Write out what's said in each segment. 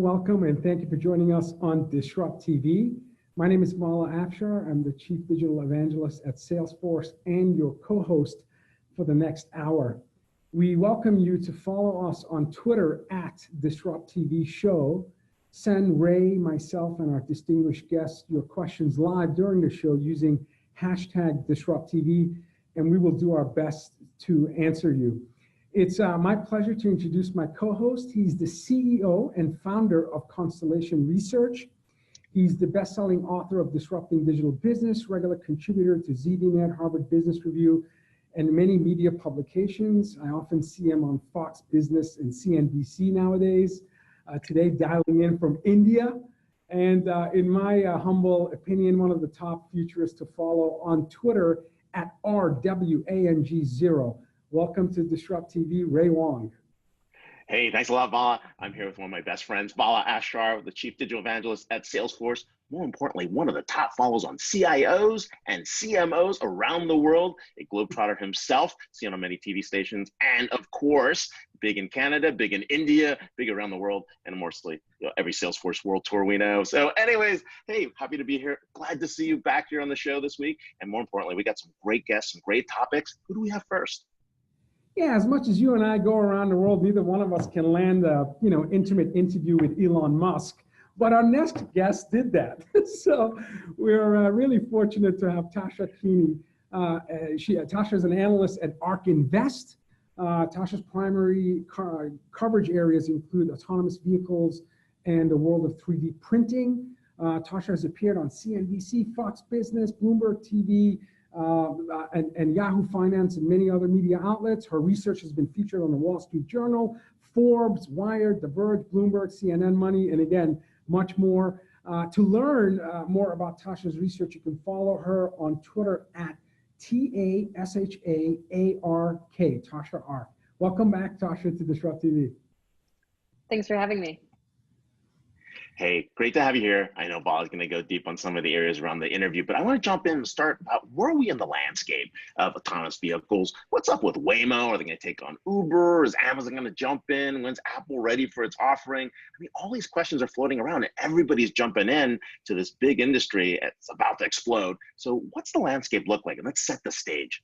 welcome, and thank you for joining us on DisrupTV. My name is Vala Afshar. I'm the Chief Digital Evangelist at Salesforce and your co-host for the next hour. We welcome you to follow us on Twitter at DisrupTV Show. Send Ray, myself, and our distinguished guests your questions live during the show using hashtag DisrupTV, and we will do our best to answer you. It's my pleasure to introduce my co-host. He's the CEO and founder of Constellation Research. He's the best-selling author of Disrupting Digital Business, regular contributor to ZDNet, Harvard Business Review, and many media publications. I often see him on Fox Business and CNBC nowadays. Today, dialing in from India. And in my humble opinion, one of the top futurists to follow on Twitter at RWANG0. Welcome to DisrupTV, Ray Wang. Hey, thanks a lot, Vala. I'm here with one of my best friends, Vala Afshar, the Chief Digital Evangelist at Salesforce. More importantly, one of the top follows on CIOs and CMOs around the world, a globetrotter himself, seen on many TV stations, and of course, big in Canada, big in India, big around the world, and mostly every Salesforce World Tour we know. So anyways, hey, happy to be here. Glad to see you back here on the show this week. And more importantly, we got some great guests, some great topics. Who do we have first? Yeah, as much as you and I go around the world, neither one of us can land a intimate interview with Elon Musk. But our next guest did that. So we're really fortunate to have Tasha Keeney. Tasha is an analyst at ARK Invest. Tasha's primary coverage areas include autonomous vehicles and the world of 3D printing. Tasha has appeared on CNBC, Fox Business, Bloomberg TV, and Yahoo Finance and many other media outlets. Her research has been featured on the Wall Street Journal, Forbes, Wired, The Verge, Bloomberg, CNN Money, and again, much more. To learn more about Tasha's research, you can follow her on Twitter at TASHAARK, Tasha ARK. Welcome back, Tasha, to DisrupTV. Thanks for having me. Hey, great to have you here. I know Bob is going to go deep on some of the areas around the interview, but I want to jump in and start about where are we in the landscape of autonomous vehicles? What's up with Waymo? Are they going to take on Uber? Is Amazon going to jump in? When's Apple ready for its offering? I mean, all these questions are floating around and everybody's jumping in to this big industry. It's about to explode. So what's the landscape look like? And let's set the stage.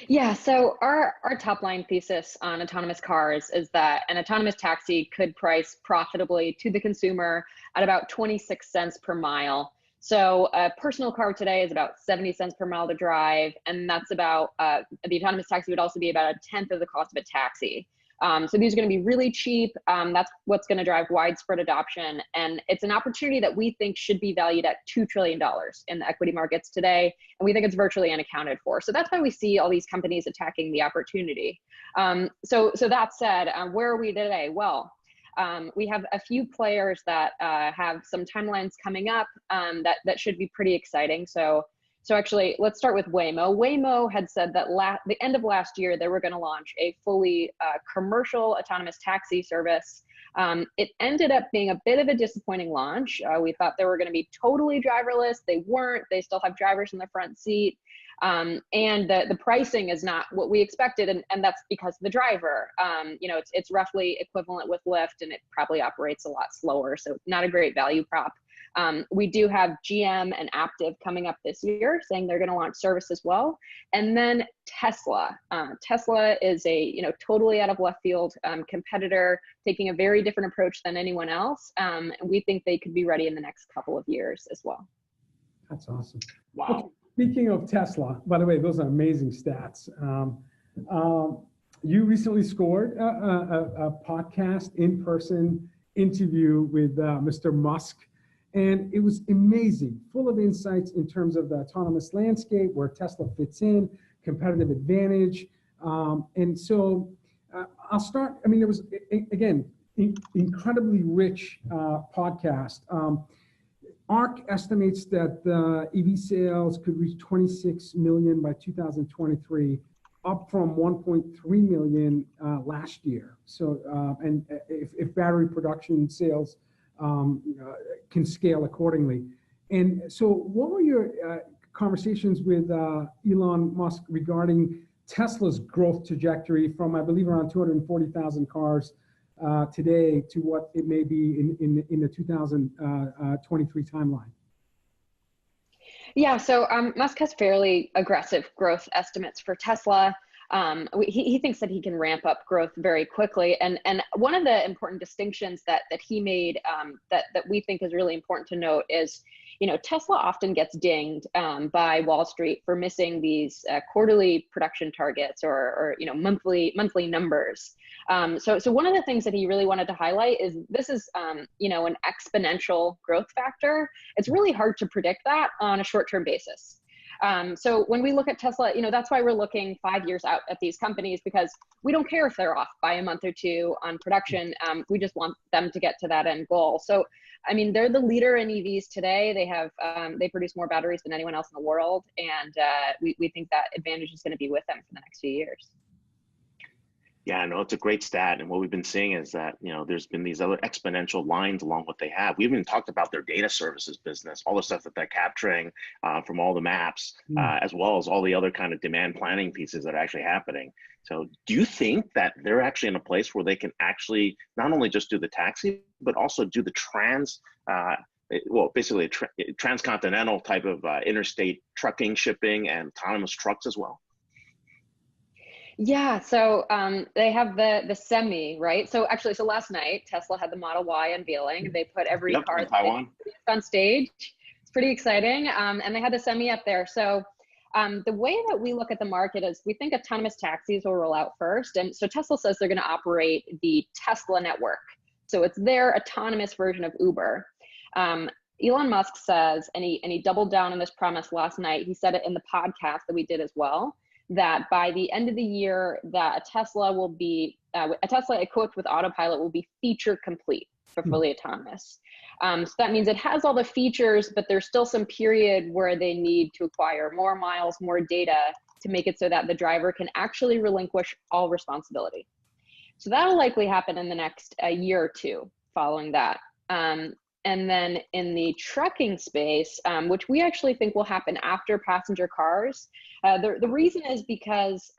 Yeah, so our top line thesis on autonomous cars is that an autonomous taxi could price profitably to the consumer at about 26 cents per mile. So a personal car today is about 70 cents per mile to drive, and that's about, the autonomous taxi would also be about a tenth of the cost of a taxi. So these are going to be really cheap. That's what's going to drive widespread adoption. And it's an opportunity that we think should be valued at $2 trillion in the equity markets today. And we think it's virtually unaccounted for. So that's why we see all these companies attacking the opportunity. So that said, where are we today? Well, we have a few players that have some timelines coming up that should be pretty exciting. So actually, let's start with Waymo. Waymo had said that the end of last year, they were going to launch a fully commercial autonomous taxi service. It ended up being a bit of a disappointing launch. We thought they were going to be totally driverless. They weren't. They still have drivers in the front seat. And the pricing is not what we expected, and that's because of the driver. It's roughly equivalent with Lyft, and it probably operates a lot slower, so not a great value prop. We do have GM and Aptiv coming up this year saying they're going to launch service as well. And then Tesla. Tesla is a totally out of left field competitor, taking a very different approach than anyone else. And we think they could be ready in the next couple of years as well. That's awesome. Wow. Okay, speaking of Tesla, by the way, those are amazing stats. You recently scored a podcast in-person interview with Mr. Musk. And it was amazing, full of insights in terms of the autonomous landscape, where Tesla fits in, competitive advantage. And so I'll start, there was, again, incredibly rich podcast. ARK estimates that EV sales could reach 26 million by 2023, up from 1.3 million last year. So, and if battery production sales can scale accordingly. And so what were your conversations with Elon Musk regarding Tesla's growth trajectory from, I believe, around 240,000 cars today to what it may be in the 2023 timeline? Yeah, so Musk has fairly aggressive growth estimates for Tesla. He thinks that he can ramp up growth very quickly. And one of the important distinctions that he made that we think is really important to note is, Tesla often gets dinged by Wall Street for missing these quarterly production targets or monthly numbers. So one of the things that he really wanted to highlight is this is an exponential growth factor. It's really hard to predict that on a short-term basis. So when we look at Tesla, that's why we're looking 5 years out at these companies, because we don't care if they're off by a month or two on production. We just want them to get to that end goal. So, I mean, they're the leader in EVs today. They produce more batteries than anyone else in the world. And we think that advantage is going to be with them for the next few years. Yeah, no, it's a great stat. And what we've been seeing is that, there's been these other exponential lines along what they have. We even talked about their data services business, all the stuff that they're capturing from all the maps, as well as all the other kind of demand planning pieces that are actually happening. So do you think that they're actually in a place where they can actually not only just do the taxi, but also do the basically transcontinental type of interstate trucking, shipping, and autonomous trucks as well? Yeah, so they have the Semi, right? So last night, Tesla had the Model Y unveiling. They put every car in Taiwan on stage. It's pretty exciting. And they had the Semi up there. So the way that we look at the market is we think autonomous taxis will roll out first. And so Tesla says they're going to operate the Tesla network. So it's their autonomous version of Uber. Elon Musk says, and he doubled down on this promise last night. He said it in the podcast that we did as well, that by the end of the year, that a Tesla equipped with autopilot will be feature complete for fully autonomous. So that means it has all the features, but there's still some period where they need to acquire more miles, more data to make it so that the driver can actually relinquish all responsibility. So that'll likely happen in the next year or two following that. And then in the trucking space, which we actually think will happen after passenger cars, the reason is because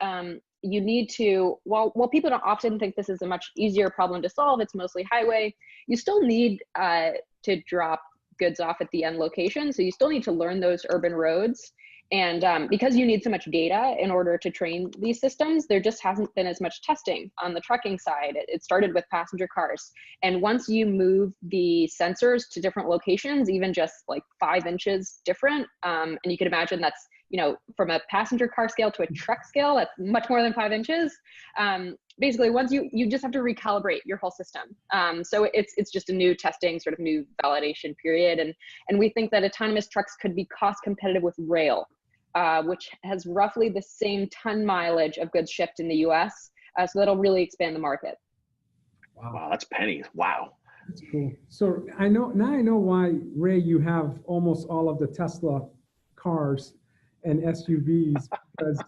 you need to, while people don't often think this is a much easier problem to solve, it's mostly highway, you still need to drop goods off at the end location. So you still need to learn those urban roads. And because you need so much data in order to train these systems, there just hasn't been as much testing on the trucking side. It started with passenger cars. And once you move the sensors to different locations, even just like 5 inches different, and you can imagine that's, from a passenger car scale to a truck scale, that's much more than 5 inches. Basically, once you just have to recalibrate your whole system. So it's just a new testing, sort of new validation period. And we think that autonomous trucks could be cost competitive with rail, which has roughly the same ton mileage of goods shipped in the US. So that'll really expand the market. Wow, that's pennies. Wow. That's cool. So I know why, Ray, you have almost all of the Tesla cars and SUVs, because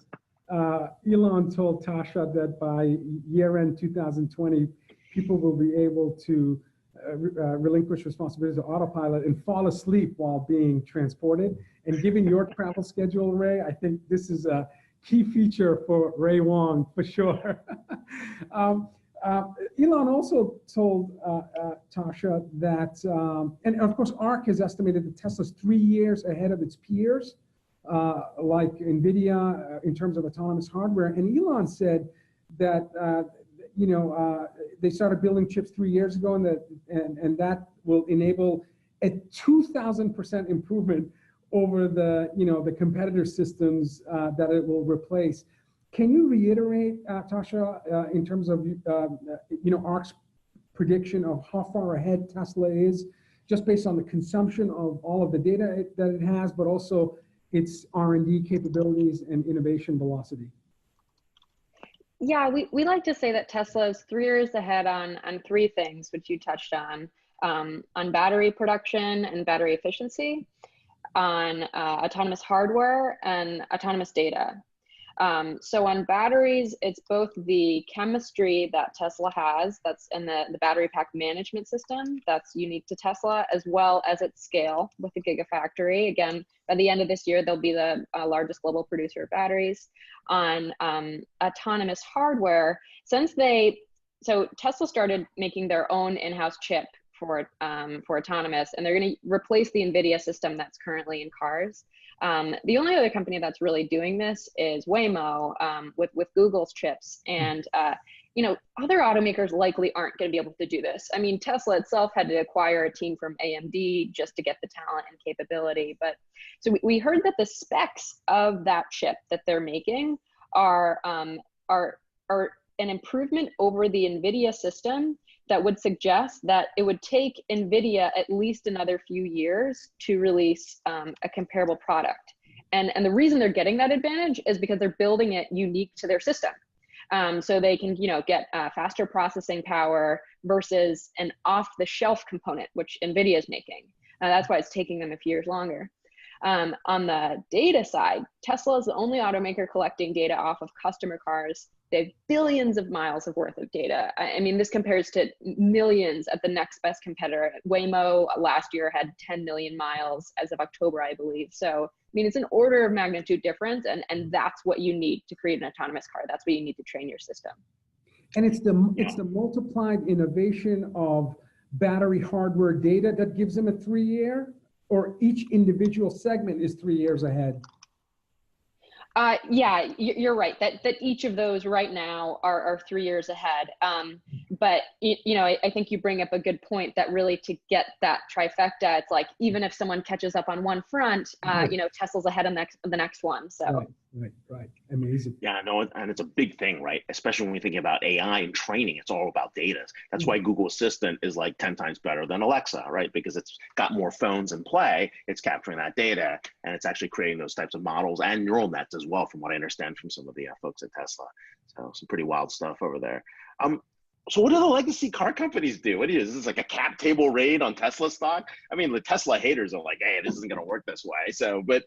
Elon told Tasha that by year-end 2020, people will be able to relinquish responsibility to autopilot and fall asleep while being transported. And given your travel schedule, Ray, I think this is a key feature for Ray Wang for sure. Elon also told Tasha that, and of course, ARK has estimated that Tesla's 3 years ahead of its peers, like NVIDIA, in terms of autonomous hardware. And Elon said that, they started building chips 3 years ago, and that will enable a 2,000% improvement over the competitor systems that it will replace. Can you reiterate, Tasha, in terms of ARK's prediction of how far ahead Tesla is, just based on the consumption of all of the data that it has, but also its R&D capabilities and innovation velocity? Yeah, we like to say that Tesla is 3 years ahead on 3 things, which you touched on battery production and battery efficiency, on autonomous hardware and autonomous data. So on batteries, it's both the chemistry that Tesla has, that's in the battery pack management system, that's unique to Tesla, as well as its scale with the Gigafactory. Again, by the end of this year, they'll be the largest global producer of batteries. On autonomous hardware, since they so Tesla started making their own in-house chip for autonomous, and they're going to replace the NVIDIA system that's currently in cars. The only other company that's really doing this is Waymo, with Google's chips. And you know, other automakers likely aren't going to be able to do this. I mean, Tesla itself had to acquire a team from AMD just to get the talent and capability. But so we heard that the specs of that chip that they're making are an improvement over the NVIDIA system that would suggest that it would take NVIDIA at least another few years to release a comparable product. And the reason they're getting that advantage is because they're building it unique to their system. So they can, you know, get faster processing power versus an off-the-shelf component, which NVIDIA is making. That's why it's taking them a few years longer. On the data side, Tesla is the only automaker collecting data off of customer cars. They have billions of miles of worth of data. I mean, this compares to millions at the next best competitor. Waymo last year had 10 million miles as of October, I believe. So, I mean, it's an order of magnitude difference, and that's what you need to create an autonomous car. That's what you need to train your system. And it's the multiplied innovation of battery hardware data that gives them a 3-year, or each individual segment is 3 years ahead? Yeah, you're right. That each of those right now are 3 years ahead. But you know, I think you bring up a good point that really to get that trifecta, it's like even if someone catches up on one front, you know, Tesla's ahead on the next one. So right, amazing. Yeah, no, and it's a big thing, right? Especially when we think about AI and training, it's all about data. That's why Google Assistant is like 10 times better than Alexa, right? Because it's got more phones in play, it's capturing that data, and it's actually creating those types of models and neural nets as well, from what I understand from some of the folks at Tesla. So some pretty wild stuff over there. So what do the legacy car companies do? What is this, like a cap table raid on Tesla stock? I mean, the Tesla haters are like, hey, this isn't going to work this way. So, but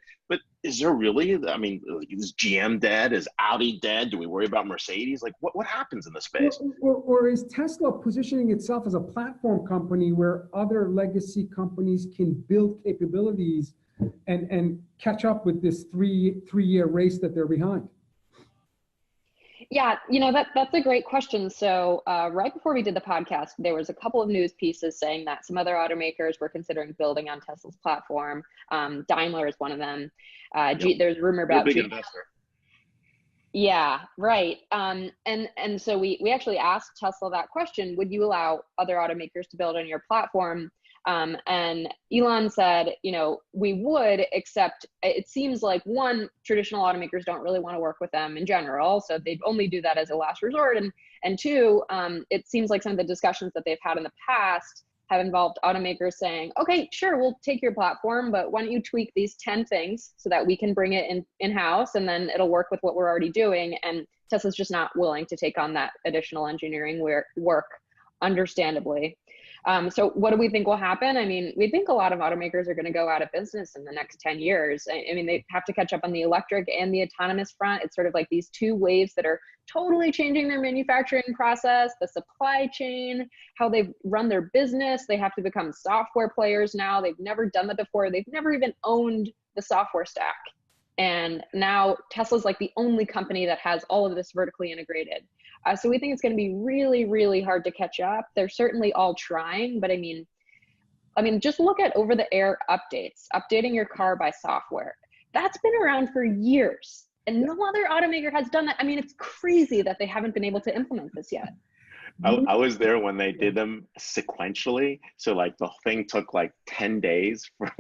is there really, I mean, is GM dead? Is Audi dead? Do we worry about Mercedes? Like what happens in the space? Or is Tesla positioning itself as a platform company where other legacy companies can build capabilities and catch up with this three-year race that they're behind? Yeah, you know, that's a great question. So right before we did the podcast, there was a couple of news pieces saying that some other automakers were considering building on Tesla's platform. Daimler is one of them. There's a rumor about big investor. Yeah, right. And so we actually asked Tesla that question: would you allow other automakers to build on your platform? And Elon said, you know, we would, except it seems like one, traditional automakers don't really want to work with them in general, so they'd only do that as a last resort. And two, it seems like some of the discussions that they've had in the past have involved automakers saying, okay, sure, we'll take your platform, but why don't you tweak these 10 things so that we can bring it in-house, and then it'll work with what we're already doing. And Tesla's just not willing to take on that additional engineering work, understandably. So what do we think will happen? I mean, we think a lot of automakers are going to go out of business in the next 10 years. I mean, they have to catch up on the electric and the autonomous front. It's sort of like these two waves that are totally changing their manufacturing process, the supply chain, how they run their business. They have to become software players now. They've never done that before. They've never even owned the software stack. And now Tesla's like the only company that has all of this vertically integrated. So we think it's going to be really, really hard to catch up. They're certainly all trying, but I mean, just look at over-the-air updates, updating your car by software. That's been around for years, and no other automaker has done that. I mean, it's crazy that they haven't been able to implement this yet. I was there when they did them sequentially. So like the thing took like 10 days for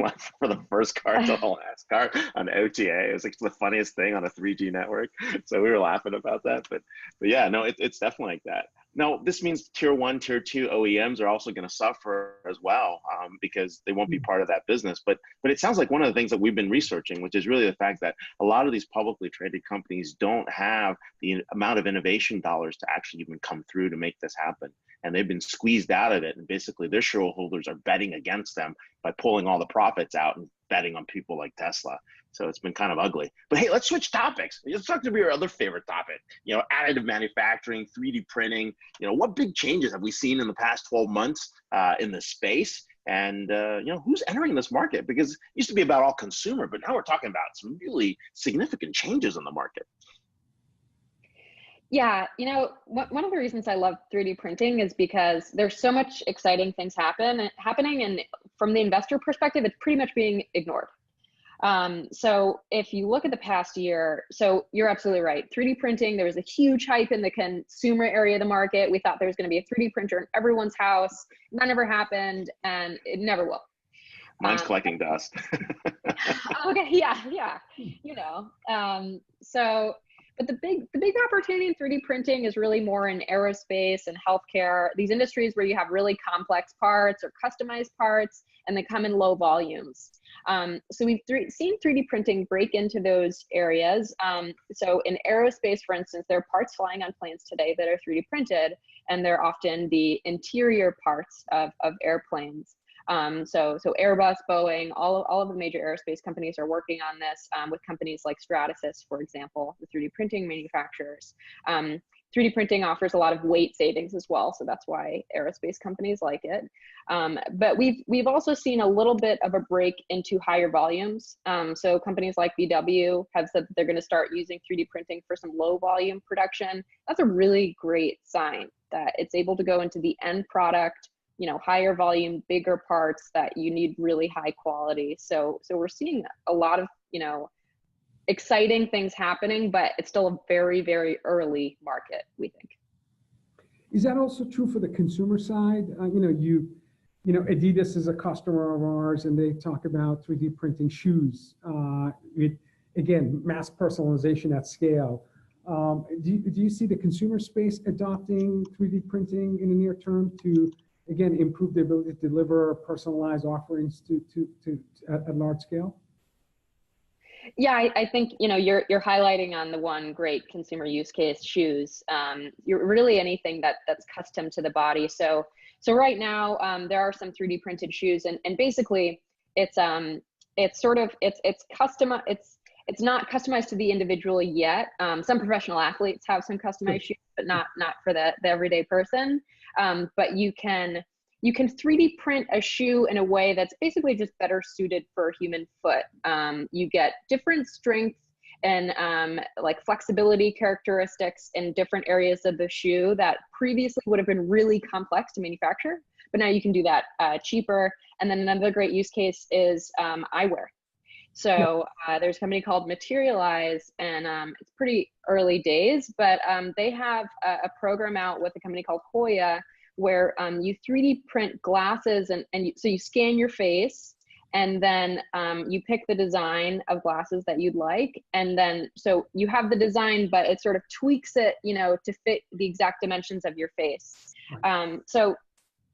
the first car to the last car on OTA. It was like the funniest thing on a 3G network. So we were laughing about that. But yeah, no, it's definitely like that. Now, this means tier 1, tier 2 OEMs are also going to suffer as well because they won't be part of that business. But it sounds like one of the things that we've been researching, which is really the fact that a lot of these publicly traded companies don't have the amount of innovation dollars to actually even come through to make this happen. And they've been squeezed out of it. And basically their shareholders are betting against them by pulling all the profits out and betting on people like Tesla. So it's been kind of ugly. But hey, let's switch topics. Let's talk to your other favorite topic, you know, additive manufacturing, 3D printing. You know, what big changes have we seen in the past 12 months in this space? And, you know, who's entering this market? Because it used to be about all consumer, but now we're talking about some really significant changes in the market. Yeah, one of the reasons I love 3D printing is because there's so much exciting things happening, and from the investor perspective, it's pretty much being ignored. So if you look at the past year, so you're absolutely right. 3D printing, there was a huge hype in the consumer area of the market. We thought there was going to be a 3D printer in everyone's house. That never happened, and it never will. Mine's collecting dust. Okay, yeah. But the big opportunity in 3D printing is really more in aerospace and healthcare, these industries where you have really complex parts or customized parts, and they come in low volumes. So we've seen 3D printing break into those areas. So in aerospace, for instance, there are parts flying on planes today that are 3D printed, and they're often the interior parts of airplanes. So Airbus, Boeing, all of the major aerospace companies are working on this with companies like Stratasys, for example, the 3D printing manufacturers. 3D printing offers a lot of weight savings as well, so that's why aerospace companies like it. But we've also seen a little bit of a break into higher volumes. So companies like VW have said that they're going to start using 3D printing for some low volume production. That's a really great sign that it's able to go into the end product, higher volume, bigger parts that you need really high quality. So we're seeing a lot of, exciting things happening, but it's still a very, very early market, we think. Is that also true for the consumer side? Adidas is a customer of ours, and they talk about 3D printing shoes. Again, mass personalization at scale. Do you see the consumer space adopting 3D printing in the near term to, again, improve the ability to deliver personalized offerings at large scale? Yeah, I think you're highlighting on the one great consumer use case, shoes. You're really anything that's custom to the body. So right now there are some 3D printed shoes, and basically it's not customized to the individual yet. Some professional athletes have some customized shoes, but not for the everyday person. But you can 3D print a shoe in a way that's basically just better suited for a human foot. You get different strength and like flexibility characteristics in different areas of the shoe that previously would have been really complex to manufacture, but now you can do that cheaper. And then another great use case is eyewear. So there's a company called Materialize, and it's pretty early days, but they have a program out with a company called Hoya, where you 3D print glasses, so you scan your face, and then you pick the design of glasses that you'd like, and then so you have the design, but it sort of tweaks it, to fit the exact dimensions of your face. So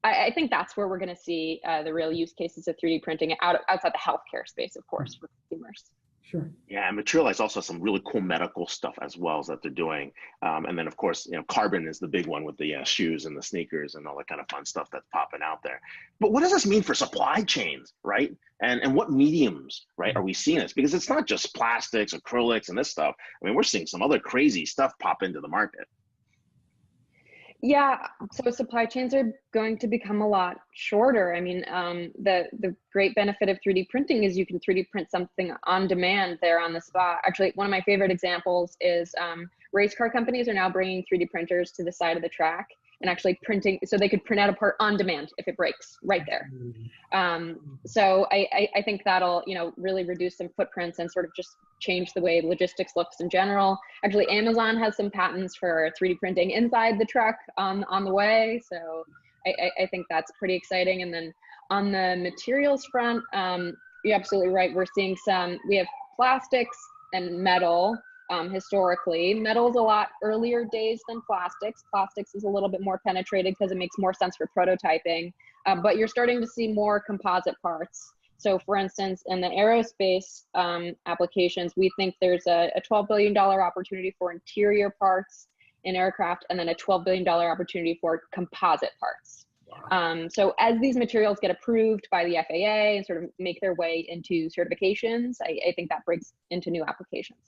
I think that's where we're going to see the real use cases of 3D printing outside the healthcare space, of course, for consumers. Sure. Yeah, and Materialize also has some really cool medical stuff as well that they're doing. And then, of course, carbon is the big one with the shoes and the sneakers and all that kind of fun stuff that's popping out there. But what does this mean for supply chains, right? And what mediums, right, are we seeing this? Because it's not just plastics, acrylics, and this stuff. I mean, we're seeing some other crazy stuff pop into the market. Yeah, so supply chains are going to become a lot shorter. I mean, the great benefit of 3D printing is you can 3D print something on demand there on the spot. Actually, one of my favorite examples is race car companies are now bringing 3D printers to the side of the track and actually printing, so they could print out a part on demand if it breaks right there. So I think that'll really reduce some footprints and sort of just change the way logistics looks in general. Actually, Amazon has some patents for 3D printing inside the truck on the way. So I think that's pretty exciting. And then on the materials front, you're absolutely right. We're seeing we have plastics and metal. Historically, metal's a lot earlier days than plastics. Plastics is a little bit more penetrated because it makes more sense for prototyping, but you're starting to see more composite parts. So for instance, in the aerospace applications, we think there's a $12 billion opportunity for interior parts in aircraft, and then a $12 billion opportunity for composite parts. Wow. So as these materials get approved by the FAA and sort of make their way into certifications, I think that breaks into new applications.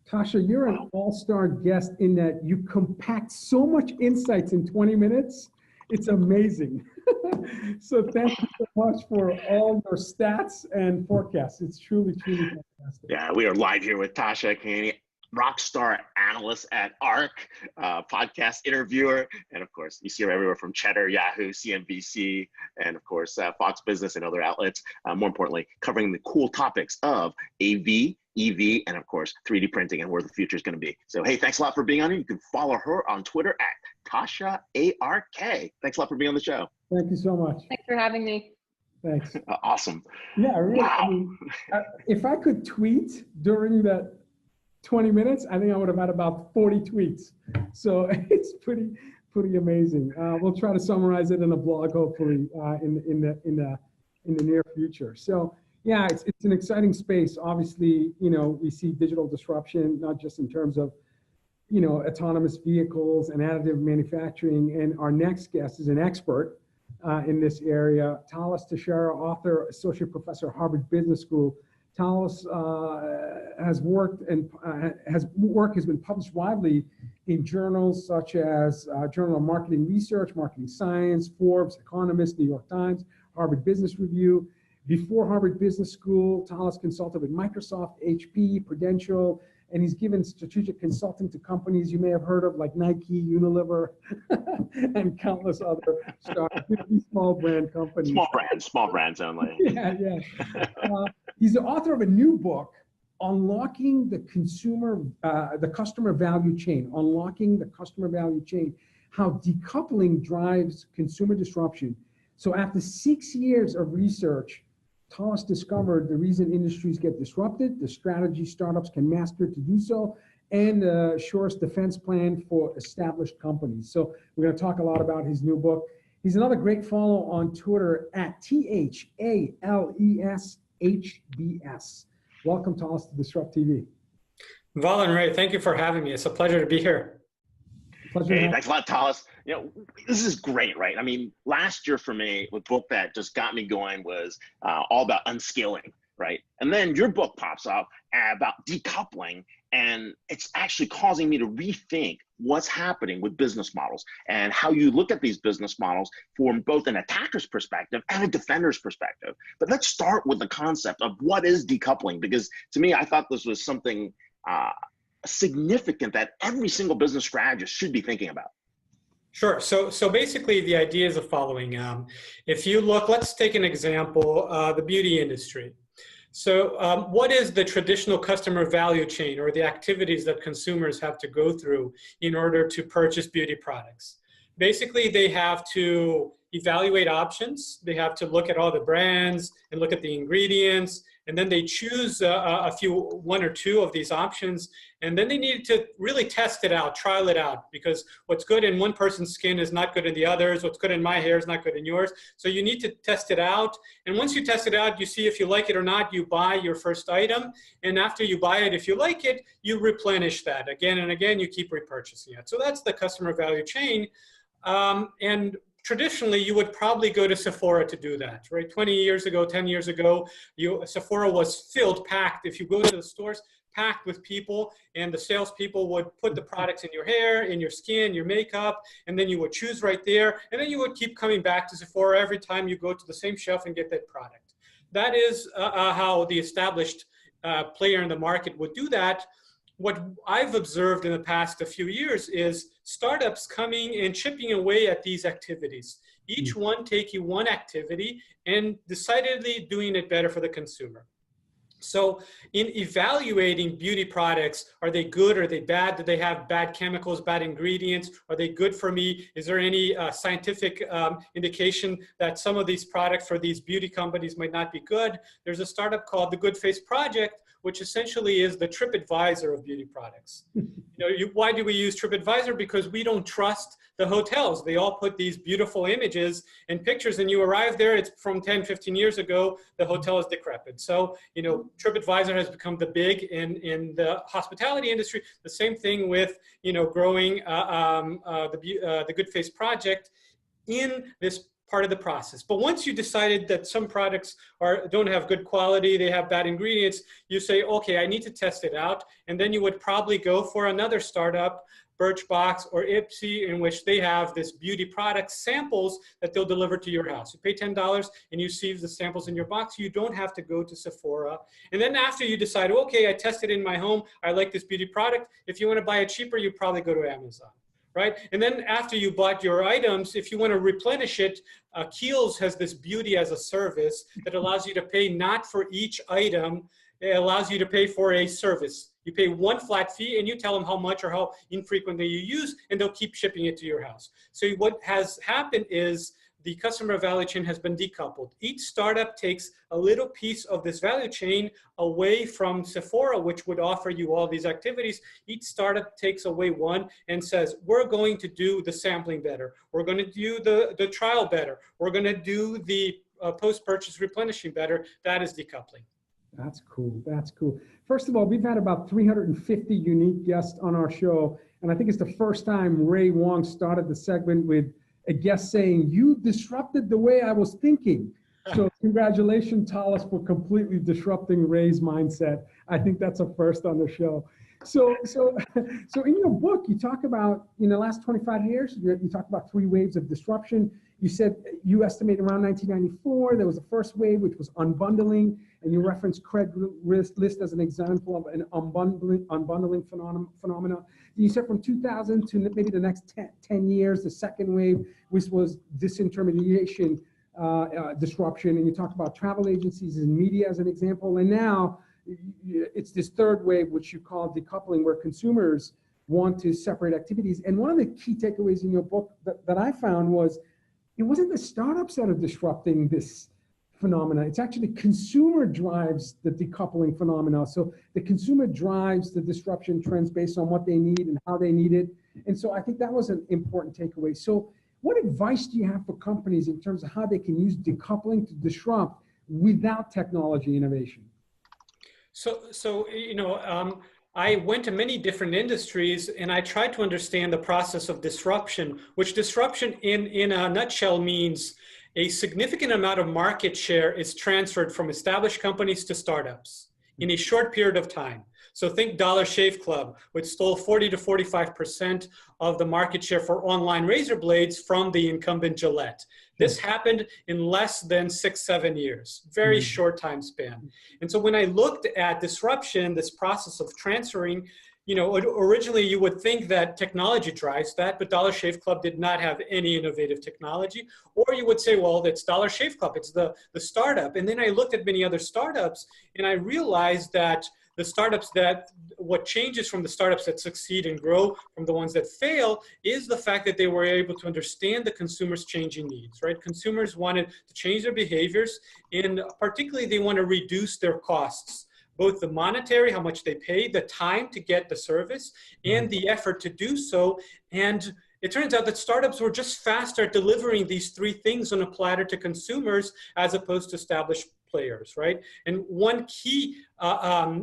Tasha, you're an all-star guest in that you compact so much insights in 20 minutes. It's amazing. So thank you so much for all your stats and forecasts. It's truly, truly fantastic. Yeah, we are live here with Tasha Keeney, rockstar analyst at ARK, podcast interviewer, and of course, you see her everywhere from Cheddar, Yahoo, CNBC, and of course, Fox Business and other outlets. More importantly, covering the cool topics of AV, EV, and of course, 3D printing and where the future is going to be. So, hey, thanks a lot for being on here. You can follow her on Twitter at Tasha ARK. Thanks a lot for being on the show. Thank you so much. Thanks for having me. Thanks. Awesome. Yeah, really. Wow. I mean, if I could tweet during that 20 minutes, I think I would have had about 40 tweets. So it's pretty amazing. We'll try to summarize it in a blog, hopefully, in the near future. So yeah, it's an exciting space. Obviously, we see digital disruption, not just in terms of, autonomous vehicles and additive manufacturing. And our next guest is an expert in this area. Thales Teixeira, author, associate professor, Harvard Business School. Thales has worked and has been published widely in journals such as Journal of Marketing Research, Marketing Science, Forbes, Economist, New York Times, Harvard Business Review. Before Harvard Business School, Thales consulted with Microsoft, HP, Prudential, and he's given strategic consulting to companies you may have heard of like Nike, Unilever, and countless other small brand companies. Small brands only. Yeah. He's the author of a new book, Unlocking the Customer Value Chain, Unlocking the Customer Value Chain, how decoupling drives consumer disruption. So after 6 years of research, Thales discovered the reason industries get disrupted, the strategy startups can master to do so, and the surest defense plan for established companies. So we're going to talk a lot about his new book. He's another great follow on Twitter at THALESHBS. Welcome, Thales, to DisrupTV. Val and Ray, thank you for having me. It's a pleasure to be here. Hey, thanks a lot, Thales. This is great, right? I mean, last year for me, the book that just got me going was all about unskilling, right? And then your book pops up about decoupling, and it's actually causing me to rethink what's happening with business models and how you look at these business models from both an attacker's perspective and a defender's perspective. But let's start with the concept of what is decoupling, because to me, I thought this was something significant that every single business strategist should be thinking about. Sure. So basically the idea is the following. If you look, let's take an example, the beauty industry. So what is the traditional customer value chain, or the activities that consumers have to go through in order to purchase beauty products? Basically, they have to evaluate options. They have to look at all the brands and look at the ingredients, and then they choose one or two of these options, and then they need to really test it out, trial it out, because what's good in one person's skin is not good in the others. What's good in my hair is not good in yours. So you need to test it out, and once you test it out, you see if you like it or not, you buy your first item, and after you buy it, if you like it, you replenish that again and again, you keep repurchasing it. So that's the customer value chain. And traditionally, you would probably go to Sephora to do that, right? 20 years ago, 10 years ago, Sephora was packed. If you go to the stores, packed with people, and the salespeople would put the products in your hair, in your skin, your makeup, and then you would choose right there, and then you would keep coming back to Sephora every time you go to the same shelf and get that product. That is how the established player in the market would do that. What I've observed in the past few years is startups coming and chipping away at these activities. Each one taking one activity and decidedly doing it better for the consumer. So in evaluating beauty products, are they good? Are they bad? Do they have bad chemicals, bad ingredients? Are they good for me? Is there any scientific indication that some of these products for these beauty companies might not be good? There's a startup called the Good Face Project, which essentially is the TripAdvisor of beauty products. Why do we use TripAdvisor? Because we don't trust the hotels. They all put these beautiful images and pictures, and you arrive there, it's from 10, 15 years ago, the hotel is decrepit. So, TripAdvisor has become the big in the hospitality industry. The same thing with, growing the Good Face Project in this part of the process. But once you decided that some products don't have good quality, they have bad ingredients, you say, okay, I need to test it out. And then you would probably go for another startup, Birchbox or Ipsy, in which they have this beauty product samples that they'll deliver to your house. You pay $10 and you receive the samples in your box. You don't have to go to Sephora. And then after you decide, okay, I tested in my home, I like this beauty product. If you want to buy it cheaper, you probably go to Amazon. Right? And then after you bought your items, if you want to replenish it, Kiehl's has this beauty as a service that allows you to pay not for each item. It allows you to pay for a service. You pay one flat fee and you tell them how much or how infrequently you use, and they'll keep shipping it to your house. So what has happened is the customer value chain has been decoupled. Each startup takes a little piece of this value chain away from Sephora, which would offer you all these activities. Each startup takes away one and says, we're going to do the sampling better. We're going to do the trial better. We're going to do the post-purchase replenishing better. That is decoupling. That's cool. That's cool. First of all, we've had about 350 unique guests on our show. And I think it's the first time Ray Wang started the segment with a guest saying, you disrupted the way I was thinking. So congratulations, Thales, for completely disrupting Ray's mindset. I think that's a first on the show. So in your book, you talk about, in the last 25 years, you talk about 3 waves of disruption. You said you estimate around 1994, there was the first wave, which was unbundling, and you referenced Craigslist as an example of an unbundling phenomena. You said from 2000 to maybe the next 10 years, the second wave, which was disintermediation disruption, and you talked about travel agencies and media as an example, and now it's this third wave, which you call decoupling, where consumers want to separate activities. And one of the key takeaways in your book that I found was, it wasn't the startups that are disrupting this phenomena. It's actually consumer drives the decoupling phenomena. So the consumer drives the disruption trends based on what they need and how they need it. And so I think that was an important takeaway. So what advice do you have for companies in terms of how they can use decoupling to disrupt without technology innovation? So I went to many different industries and I tried to understand the process of disruption, which disruption in a nutshell means a significant amount of market share is transferred from established companies to startups in a short period of time. So think Dollar Shave Club, which stole 40 to 45% of the market share for online razor blades from the incumbent Gillette. This happened in less than 6-7 years, very short time span. And so when I looked at disruption, this process of transferring, originally you would think that technology drives that, but Dollar Shave Club did not have any innovative technology. Or you would say, well, it's Dollar Shave Club, it's the startup. And then I looked at many other startups and I realized that the startups what changes from the startups that succeed and grow from the ones that fail is the fact that they were able to understand the consumer's changing needs, right? Consumers wanted to change their behaviors, and particularly they want to reduce their costs, both the monetary, how much they pay, the time to get the service, and the effort to do so. And it turns out that startups were just faster at delivering these 3 things on a platter to consumers as opposed to established players, right? And one key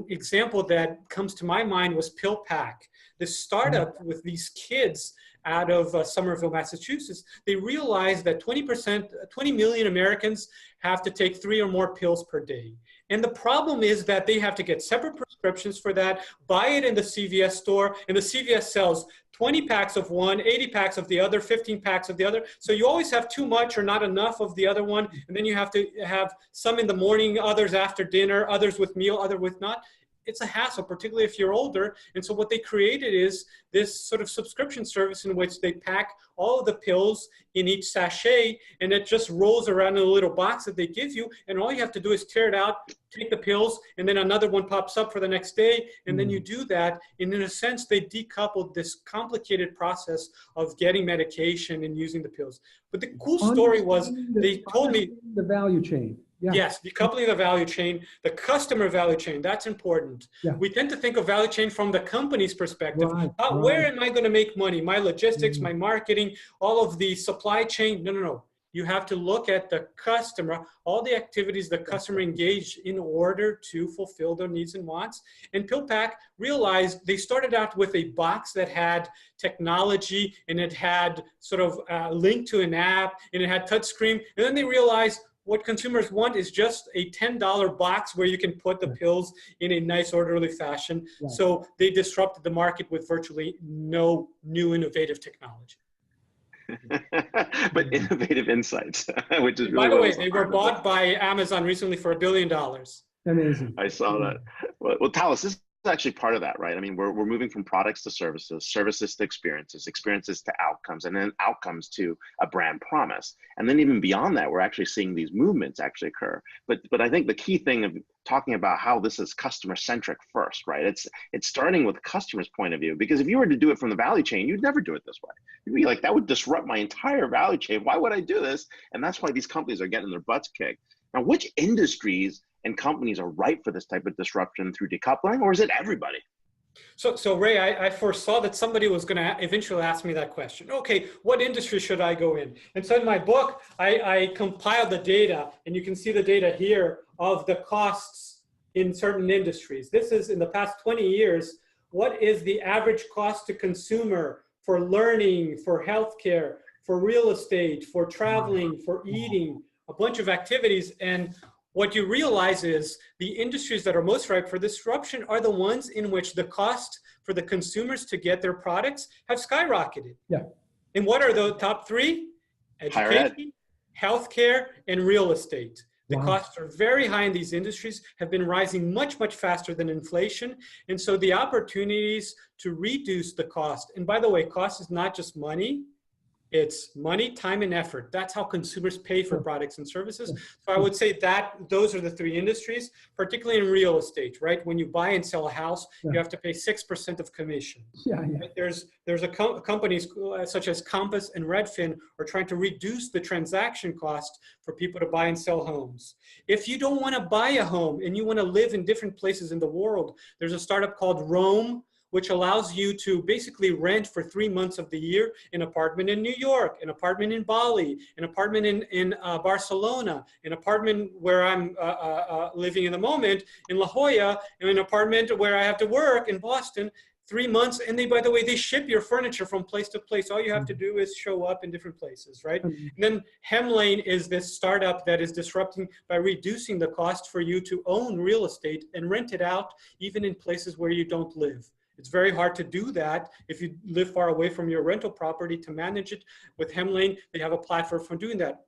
example that comes to my mind was PillPack. This startup with these kids out of Somerville, Massachusetts, they realized that 20 million Americans have to take 3 or more pills per day. And the problem is that they have to get separate prescriptions for that, buy it in the CVS store, and the CVS sells 20 packs of one, 80 packs of the other, 15 packs of the other. So you always have too much or not enough of the other one. And then you have to have some in the morning, others after dinner, others with meal, other with not. It's a hassle, particularly if you're older. And so what they created is this sort of subscription service in which they pack all of the pills in each sachet, and it just rolls around in a little box that they give you. And all you have to do is tear it out, take the pills, and then another one pops up for the next day. And then you do that. And in a sense, they decoupled this complicated process of getting medication and using the pills. But the cool story was they told me the value chain. Yeah. Yes, decoupling the value chain, the customer value chain, that's important. Yeah. We tend to think of value chain from the company's perspective. Where am I going to make money? My logistics, my marketing, all of the supply chain. No. You have to look at the customer, all the activities the customer engaged in order to fulfill their needs and wants. And PillPack realized they started out with a box that had technology and it had sort of a link to an app and it had touchscreen. And then they realized what consumers want is just a $10 box where you can put the pills in a nice orderly fashion. Right. So they disrupted the market with virtually no new innovative technology. But innovative insights, which is really. By the way, they were bought by Amazon recently for $1 billion. Amazing. I saw that. Well, Thales, this is actually part of that, right? I mean, we're moving from products to services, services to experiences, experiences to outcomes, and then outcomes to a brand promise. And then even beyond that, we're actually seeing these movements actually occur. But I think the key thing of talking about how this is customer centric first, right? It's starting with the customer's point of view, because if you were to do it from the value chain, you'd never do it this way. You'd be like, that would disrupt my entire value chain. Why would I do this? And that's why these companies are getting their butts kicked. Now, which industries and companies are ripe for this type of disruption through decoupling, or is it everybody? So Ray, I foresaw that somebody was going to eventually ask me that question. Okay, what industry should I go in? And so in my book, I compiled the data, and you can see the data here of the costs in certain industries. This is in the past 20 years, what is the average cost to consumer for learning, for healthcare, for real estate, for traveling, for eating, a bunch of activities. And what you realize is the industries that are most ripe for disruption are the ones in which the cost for the consumers to get their products have skyrocketed. Yeah. And what are the top three? Education, healthcare, and real estate. The costs are very high in these industries, have been rising much, much faster than inflation. And so the opportunities to reduce the cost, and by the way, cost is not just money, it's money, time, and effort. That's how consumers pay for products and services. So I would say that those are the three industries, particularly in real estate, right? When you buy and sell a house, you have to pay 6% of commission. Right? There's companies such as Compass and Redfin are trying to reduce the transaction cost for people to buy and sell homes. If you don't want to buy a home and you want to live in different places in the world, there's a startup called Roam, which allows you to basically rent for 3 months of the year an apartment in New York, an apartment in Bali, an apartment in Barcelona, an apartment where I'm living in the moment in La Jolla, and an apartment where I have to work in Boston, 3 months. And they, by the way, they ship your furniture from place to place. All you have to do is show up in different places, right? And then Hemlane is this startup that is disrupting by reducing the cost for you to own real estate and rent it out, even in places where you don't live. It's very hard to do that if you live far away from your rental property to manage it. With Hemlane, they have a platform for doing that.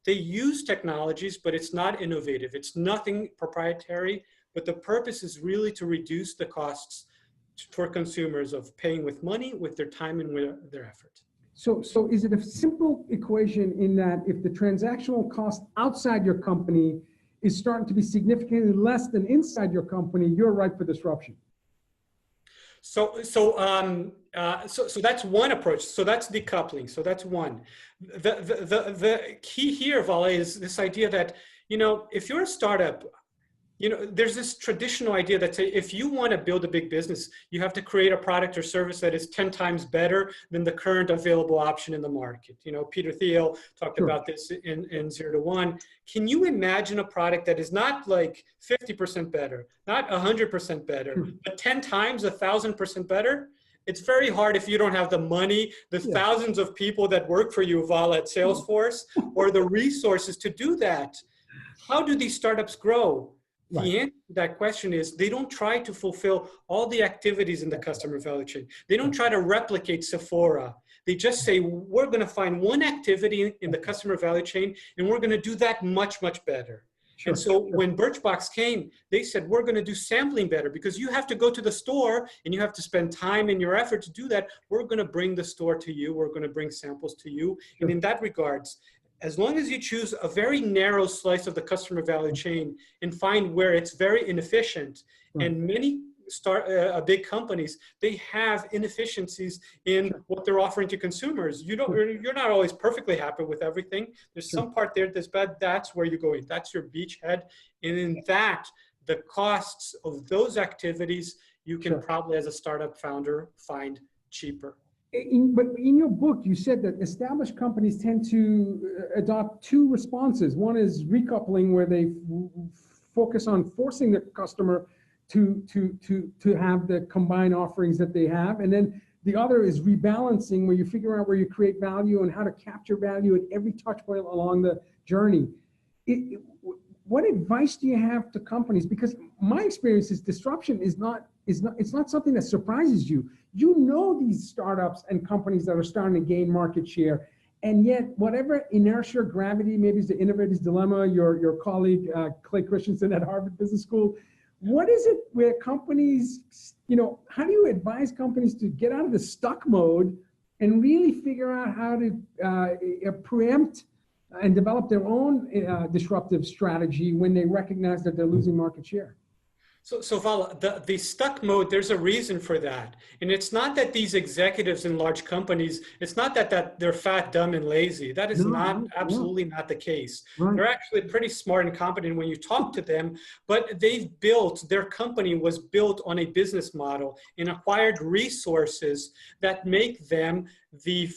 They use technologies, but it's not innovative. It's nothing proprietary, but the purpose is really to reduce the costs for consumers of paying with money, with their time, and with their effort. So is it a simple equation in that if the transactional cost outside your company is starting to be significantly less than inside your company, you're ripe for disruption? So that's one approach. So that's decoupling. So that's one. The key here, Vala, is this idea that, you know, if you're a startup, you know, there's this traditional idea that if you want to build a big business, you have to create a product or service that is 10 times better than the current available option in the market. You know, Peter Thiel talked about this in 0 to 1. Can you imagine a product that is not like 50% better, not 100% better, but 10 times, 1,000% better? It's very hard if you don't have the money, the thousands of people that work for you, Vala, at Salesforce, or the resources to do that. How do these startups grow? The answer to that question is they don't try to fulfill all the activities in the customer value chain. They don't try to replicate Sephora. They just say, we're going to find one activity in the customer value chain, and we're going to do that much, much better. And so when Birchbox came, they said, we're going to do sampling better because you have to go to the store and you have to spend time and your effort to do that. We're going to bring the store to you. We're going to bring samples to you. And in that regards, as long as you choose a very narrow slice of the customer value chain and find where it's very inefficient, and many big companies, they have inefficiencies in what they're offering to consumers. You're not always perfectly happy with everything. There's some part there that's bad. That's where you go in. That's your beachhead. And in that, the costs of those activities, you can probably, as a startup founder, find cheaper. But in your book, you said that established companies tend to adopt two responses. One is recoupling, where they focus on forcing the customer to have the combined offerings that they have. And then the other is rebalancing, where you figure out where you create value and how to capture value at every touch point along the journey. What advice do you have to companies? Because my experience is disruption it's not something that surprises you. You know these startups and companies that are starting to gain market share, and yet whatever inertia, gravity, maybe it's the innovator's dilemma, your colleague Clay Christensen at Harvard Business School, what is it where companies, how do you advise companies to get out of the stuck mode and really figure out how to preempt and develop their own disruptive strategy when they recognize that they're losing market share? So Vala, the stuck mode, there's a reason for that. And it's not that these executives in large companies, it's not that they're fat, dumb, and lazy. That is absolutely not the case. Right. They're actually pretty smart and competent when you talk to them, but their company was built on a business model and acquired resources that make them the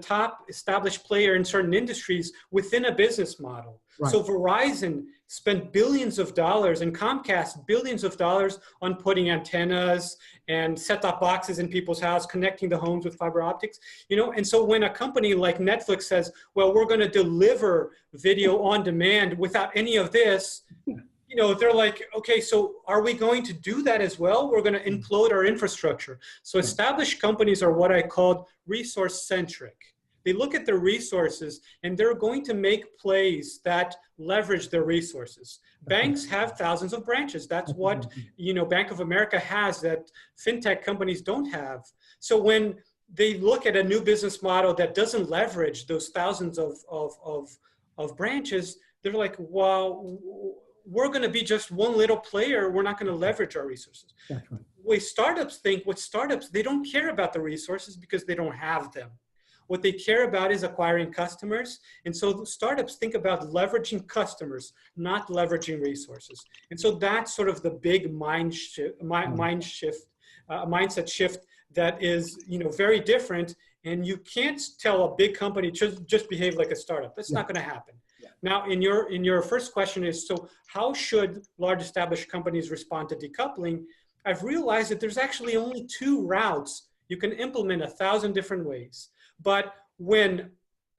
top established player in certain industries within a business model. Right. So Verizon spent billions of dollars and Comcast billions of dollars on putting antennas and set-top boxes in people's house, connecting the homes with fiber optics, and so when a company like Netflix says, well, we're going to deliver video on demand without any of this, they're like, okay, so are we going to do that as well? We're going to implode our infrastructure. So established companies are what I called resource-centric. They look at their resources and they're going to make plays that leverage their resources. Banks have thousands of branches. That's what, Bank of America has that fintech companies don't have. So when they look at a new business model that doesn't leverage those thousands of branches, they're like, well, we're going to be just one little player. We're not going to leverage our resources. That's right. With startups, they don't care about the resources because they don't have them. What they care about is acquiring customers. And so startups think about leveraging customers, not leveraging resources. And so that's sort of the big mindset shift that is, very different. And you can't tell a big company just behave like a startup. That's not going to happen. Yeah. Now, in your first question is, so how should large established companies respond to decoupling? I've realized that there's actually only two routes. You can implement 1,000 different ways. But when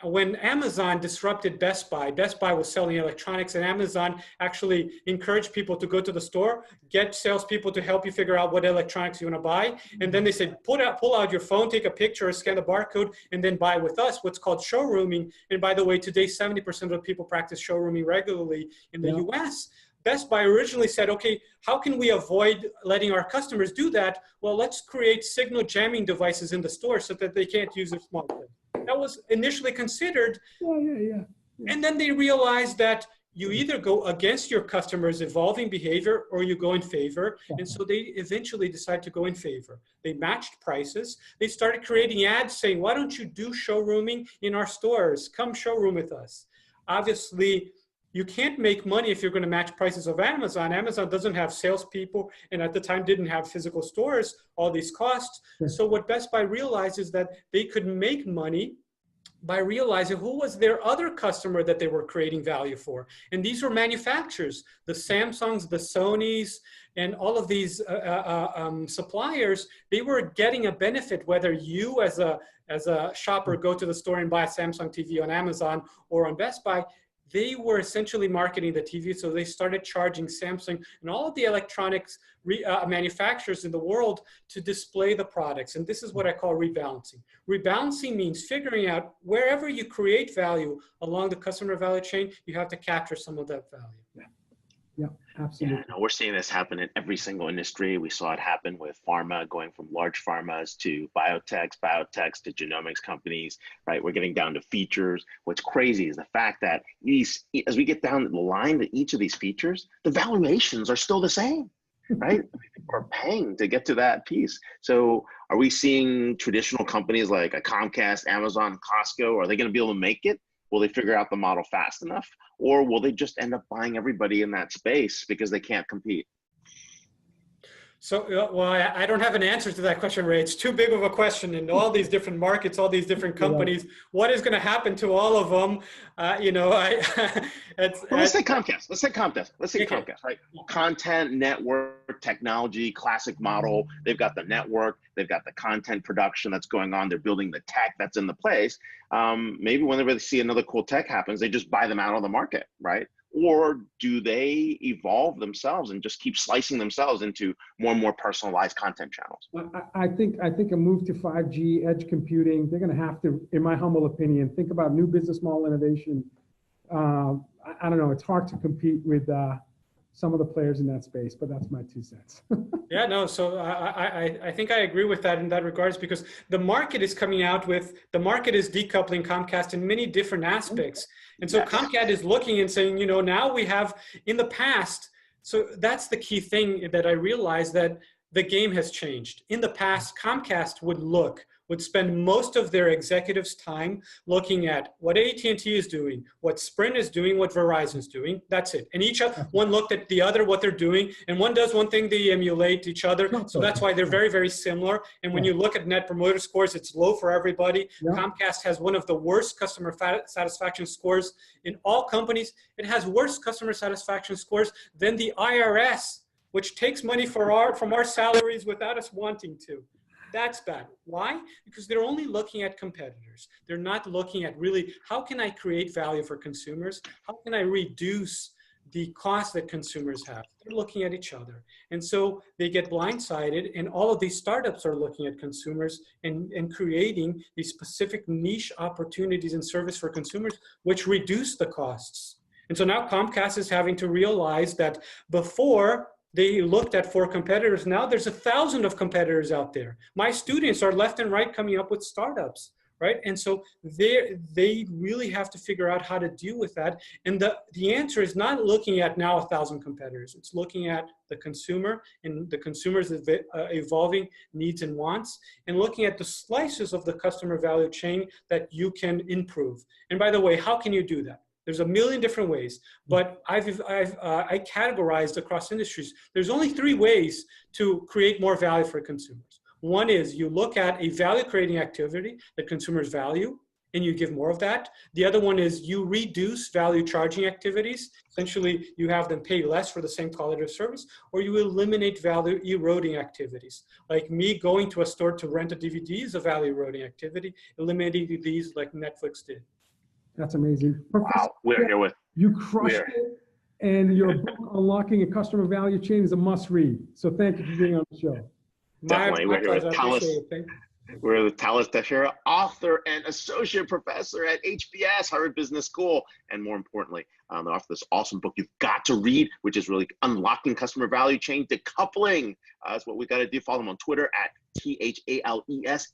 Amazon disrupted Best Buy was selling electronics, and Amazon actually encouraged people to go to the store, get salespeople to help you figure out what electronics you want to buy. And then they said, pull out your phone, take a picture, scan the barcode, and then buy with us, what's called showrooming. And by the way, today, 70% of people practice showrooming regularly in the US. Best Buy originally said, okay, how can we avoid letting our customers do that? Well, let's create signal jamming devices in the store so that they can't use their smartphone. That was initially considered. Yeah. And then they realized that you either go against your customers' evolving behavior or you go in favor. And so they eventually decided to go in favor. They matched prices. They started creating ads saying, why don't you do showrooming in our stores? Come showroom with us. Obviously, you can't make money if you're going to match prices of Amazon. Amazon doesn't have salespeople, and at the time didn't have physical stores, all these costs. So what Best Buy realized is that they could make money by realizing who was their other customer that they were creating value for. And these were manufacturers, the Samsungs, the Sonys, and all of these suppliers. They were getting a benefit, whether you as a shopper go to the store and buy a Samsung TV on Amazon or on Best Buy. They were essentially marketing the TV, so they started charging Samsung and all of the electronics manufacturers in the world to display the products. And this is what I call rebalancing. Rebalancing means figuring out wherever you create value along the customer value chain, you have to capture some of that value. Yeah, absolutely. Yeah, no, we're seeing this happen in every single industry. We saw it happen with pharma, going from large pharmas to biotechs to genomics companies, right? We're getting down to features. What's crazy is the fact that as we get down the line to each of these features, the valuations are still the same, right? We're paying to get to that piece. So are we seeing traditional companies like a Comcast, Amazon, Costco, are they going to be able to make it? Will they figure out the model fast enough? Or will they just end up buying everybody in that space because they can't compete? So, well, I don't have an answer to that question, Ray. It's too big of a question in all these different markets, all these different companies. What is going to happen to all of them? Let's say Comcast. Let's say Comcast. Let's say Okay. Comcast, right? Content, network, technology, classic model. They've got the network. They've got the content production that's going on. They're building the tech that's in the place. Maybe whenever they see another cool tech happens, they just buy them out of the market, right? Or do they evolve themselves and just keep slicing themselves into more and more personalized content channels? I think a move to 5G, edge computing, they're going to have to, in my humble opinion, think about new business model innovation. I don't know, it's hard to compete with some of the players in that space, but that's my 2 cents. Yeah, no, so I think I agree with that in that regards, because the market is coming out with, the market is decoupling Comcast in many different aspects. And so Comcast is looking and saying, now we have in the past, so that's the key thing that I realized, that the game has changed. In the past, Comcast would spend most of their executives' time looking at what AT&T is doing, what Sprint is doing, what Verizon is doing. That's it. And each one looked at the other, what they're doing, and one does one thing, they emulate each other. So that's why they're very, very similar. And when you look at Net Promoter Scores, it's low for everybody. Comcast has one of the worst customer satisfaction scores in all companies. It has worse customer satisfaction scores than the IRS, which takes money from our salaries without us wanting to. That's bad. Why? Because they're only looking at competitors. They're not looking at really, how can I create value for consumers? How can I reduce the cost that consumers have? They're looking at each other. And so they get blindsided, and all of these startups are looking at consumers and creating these specific niche opportunities and service for consumers, which reduce the costs. And so now Comcast is having to realize that before, they looked at 4 competitors. Now there's 1,000 of competitors out there. My students are left and right coming up with startups, right? And so they really have to figure out how to deal with that. And the answer is not looking at now 1,000 competitors. It's looking at the consumer and the consumer's evolving needs and wants, and looking at the slices of the customer value chain that you can improve. And by the way, how can you do that? There's a million different ways, but I categorized across industries. There's only 3 ways to create more value for consumers. One is you look at a value creating activity that consumers value, and you give more of that. The other one is you reduce value charging activities. Essentially, you have them pay less for the same quality of service, or you eliminate value eroding activities. Like me going to a store to rent a DVD is a value eroding activity. Eliminating these like Netflix did. That's amazing. Wow, we're here with you crushed it, and your book, Unlocking a Customer Value Chain, is a must read. So thank you for being on the show. Definitely, we're here with Thales. We're with Thales Teixeira, author and associate professor at HBS, Harvard Business School, and more importantly, the author of this awesome book you've got to read, which is really Unlocking Customer Value Chain, Decoupling. That's what we got to do. Follow him on Twitter at THALESHBS.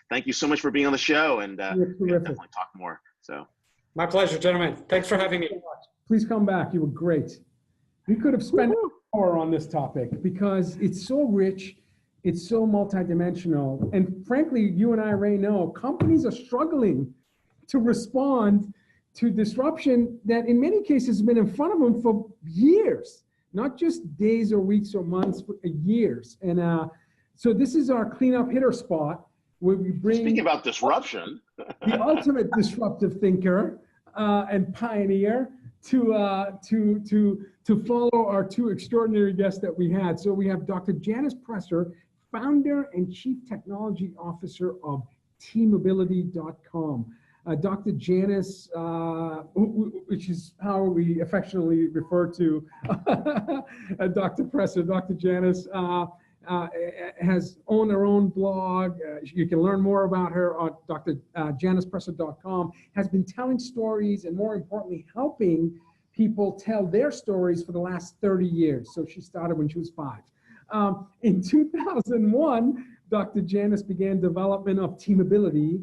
Thank you so much for being on the show, and we'll definitely talk more. So, my pleasure, gentlemen. Thanks for having me. Please come back. You were great. We could have spent an hour on this topic because it's so rich. It's so multidimensional. And frankly, you and I, Ray, know companies are struggling to respond to disruption that in many cases has been in front of them for years, not just days or weeks or months, but years. And so this is our cleanup hitter spot where we bring— Speaking about disruption, the ultimate disruptive thinker and pioneer to follow our 2 extraordinary guests that we had. So we have Dr. Janice Presser, founder and chief technology officer of tmobility.com. Dr. Janice, which is how we affectionately refer to Dr. Presser, Dr. Janice has owned her own blog. You can learn more about her on drjanicepresser.com, has been telling stories and, more importantly, helping people tell their stories for the last 30 years. So she started when she was 5. In 2001, Dr. Janice began development of Teamability,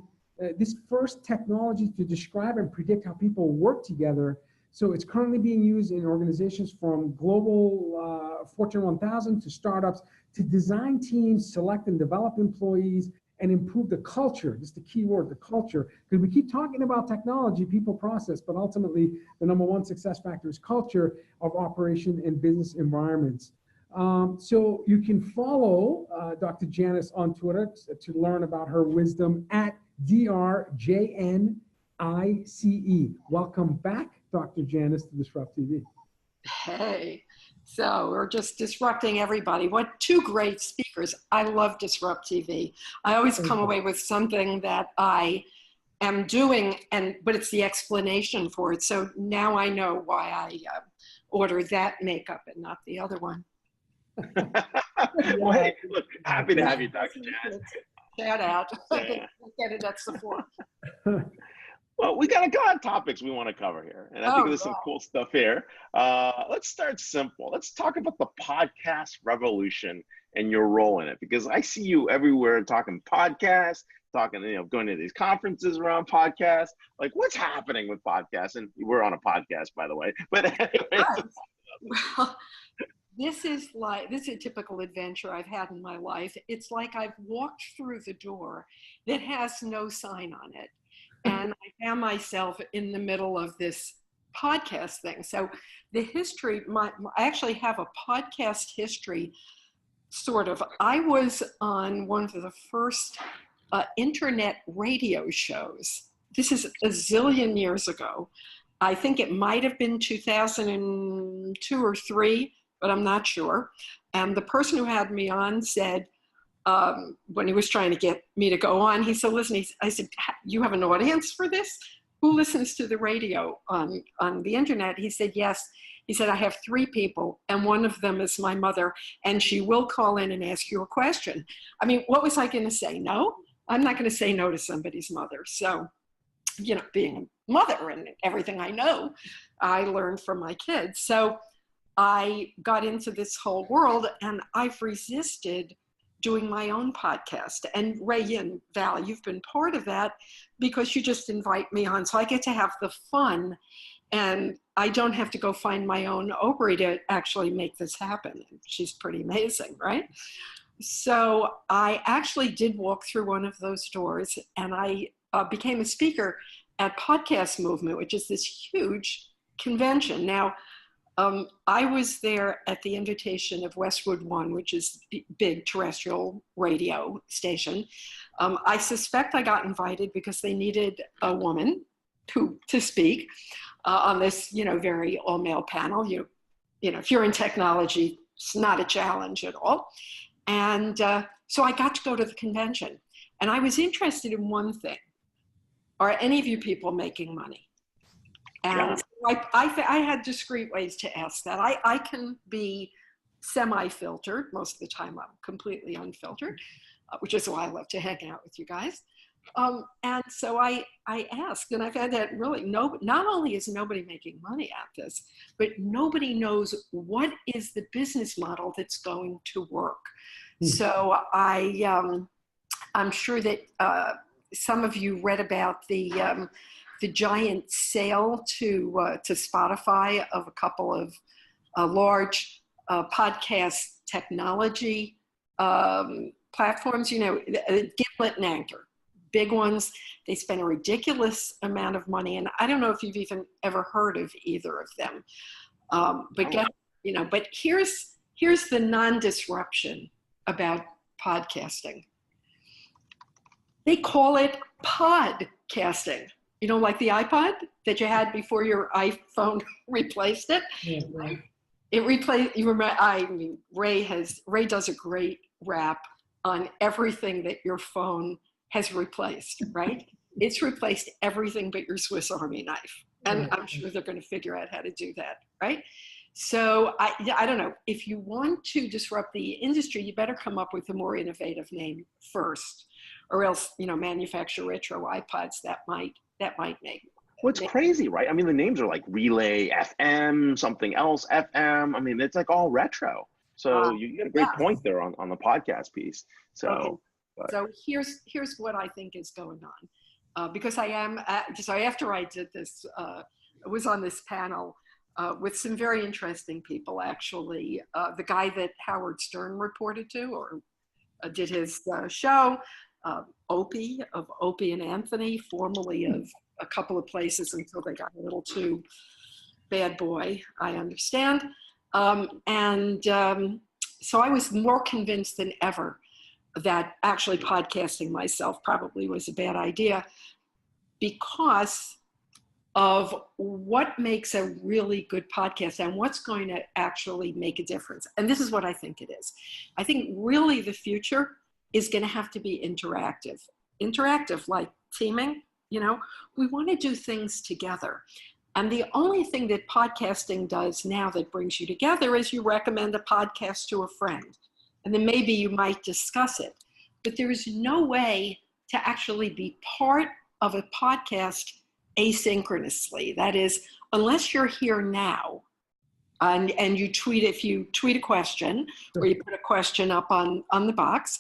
this first technology to describe and predict how people work together. So it's currently being used in organizations from global Fortune 1000 to startups to design teams, select and develop employees, and improve the culture. This is the key word, the culture. Because we keep talking about technology, people, process, but ultimately the #1 success factor is culture of operation and business environments. So you can follow Dr. Janice on Twitter to learn about her wisdom at DRJNICE. Welcome back, Dr. Janice, to Disrupt TV. Hey, so we're just disrupting everybody. What two great speakers. I love Disrupt TV. I always come away with something that I am doing, but it's the explanation for it. So now I know why I ordered that makeup and not the other one. Well, hey, look, happy to have you, Dr. Janice. Shout out. Get it at Sephora. Well, we got a lot of topics we want to cover here, and I think there's some cool stuff here. Let's start simple. Let's talk about the podcast revolution and your role in it, because I see you everywhere talking podcasts, talking, going to these conferences around podcasts. Like, what's happening with podcasts? And we're on a podcast, by the way. But anyway, well, this is a typical adventure I've had in my life. It's like I've walked through the door that has no sign on it. And I found myself in the middle of this podcast thing. So the history, I actually have a podcast history, sort of. I was on one of the first internet radio shows. This is a zillion years ago. I think it might have been 2002 or 3, but I'm not sure. And the person who had me on said, when he was trying to get me to go on, he said, listen, I said, you have an audience for this? Who listens to the radio on the internet? He said, yes. He said, I have 3 people, and one of them is my mother, and she will call in and ask you a question. I mean, what was I going to say? No, I'm not going to say no to somebody's mother. So, being a mother and everything I know, I learned from my kids. So I got into this whole world, and I've resisted doing my own podcast. And Ray and Val, you've been part of that because you just invite me on. So I get to have the fun, and I don't have to go find my own Oprah to actually make this happen. She's pretty amazing, right? So I actually did walk through one of those doors, and I became a speaker at Podcast Movement, which is this huge convention. Now, I was there at the invitation of Westwood One, which is a big terrestrial radio station. I suspect I got invited because they needed a woman to speak on this, very all-male panel. If you're in technology, it's not a challenge at all. And so I got to go to the convention, and I was interested in one thing: are any of you people making money? And I had discrete ways to ask that. I can be semi-filtered. Most of the time I'm completely unfiltered, which is why I love to hang out with you guys. And so I asked, and I found that really not only is nobody making money at this, but nobody knows what is the business model that's going to work. So I'm sure that some of you read about the giant sale to Spotify of a couple of large podcast technology platforms, Gimlet and Anchor, big ones. They spend a ridiculous amount of money, and I don't know if you've even ever heard of either of them. But here's the non-disruption about podcasting. They call it podcasting. Like the iPod that you had before your iPhone replaced it. Yeah, right. It replaced. Ray does a great rap on everything that your phone has replaced. Right? It's replaced everything but your Swiss Army knife, and I'm sure they're going to figure out how to do that. Right? So I don't know, if you want to disrupt the industry, you better come up with a more innovative name first, or else manufacture retro iPods that might make. Well, it's crazy, right? I mean, the names are like Relay FM, something else FM. I mean, it's like all retro. So you get a great point there on the podcast piece. So, so here's what I think is going on, because I am after I did this, I was on this panel with some very interesting people. Actually, the guy that Howard Stern reported to or did his show. Opie of Opie and Anthony, formerly of a couple of places until they got a little too bad boy, I understand. And so I was more convinced than ever that actually podcasting myself probably was a bad idea, because of what makes a really good podcast and what's going to actually make a difference. And this is what I think it is. I think really the future is going to have to be interactive. Interactive, like teaming, you know, we want to do things together. And the only thing that podcasting does now that brings you together is you recommend a podcast to a friend. And then maybe you might discuss it. But there is no way to actually be part of a podcast asynchronously. That is, unless you're here now and you tweet, if you tweet a question or you put a question up on the box,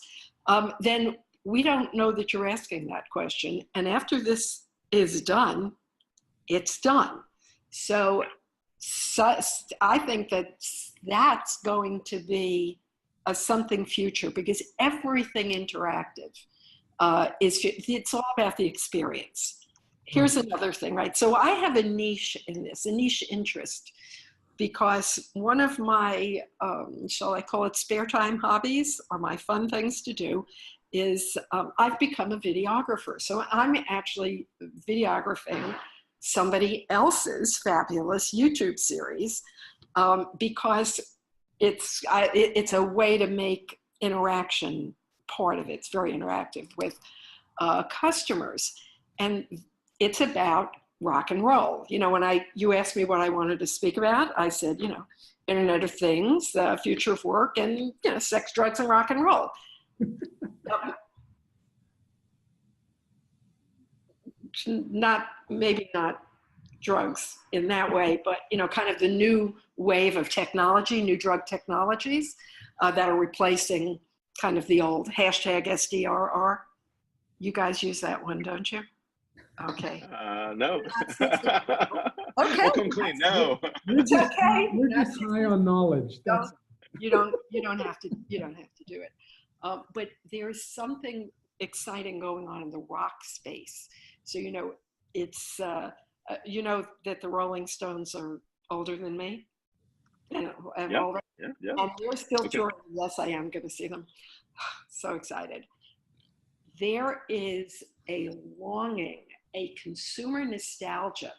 then we don't know that you're asking that question. And after this is done, it's done. So I think that that's going to be something future, because everything interactive it's all about the experience. Here's another thing, right? So I have a niche in this, a niche interest, because one of my, shall I call it spare time hobbies, or my fun things to do, is I've become a videographer. So I'm actually videographing somebody else's fabulous YouTube series because it's a way to make interaction part of it. It's very interactive with customers. And it's about rock and roll. You know, when you asked me what I wanted to speak about, I said, you know, Internet of Things, the future of work, and, you know, sex, drugs, and rock and roll. Maybe not drugs in that way, but, you know, kind of the new wave of technology, new drug technologies that are replacing kind of the old hashtag SDRR. You guys use that one, don't you? Okay. No. Okay. We'll come clean. No. It's okay. We're just high on knowledge. You don't have to do it. But there's something exciting going on in the rock space. So, you know, it's you know that the Rolling Stones are older than me. And older. Yeah. And they're still touring. Yes, I am going to see them. So excited. There is a longing, a consumer nostalgia,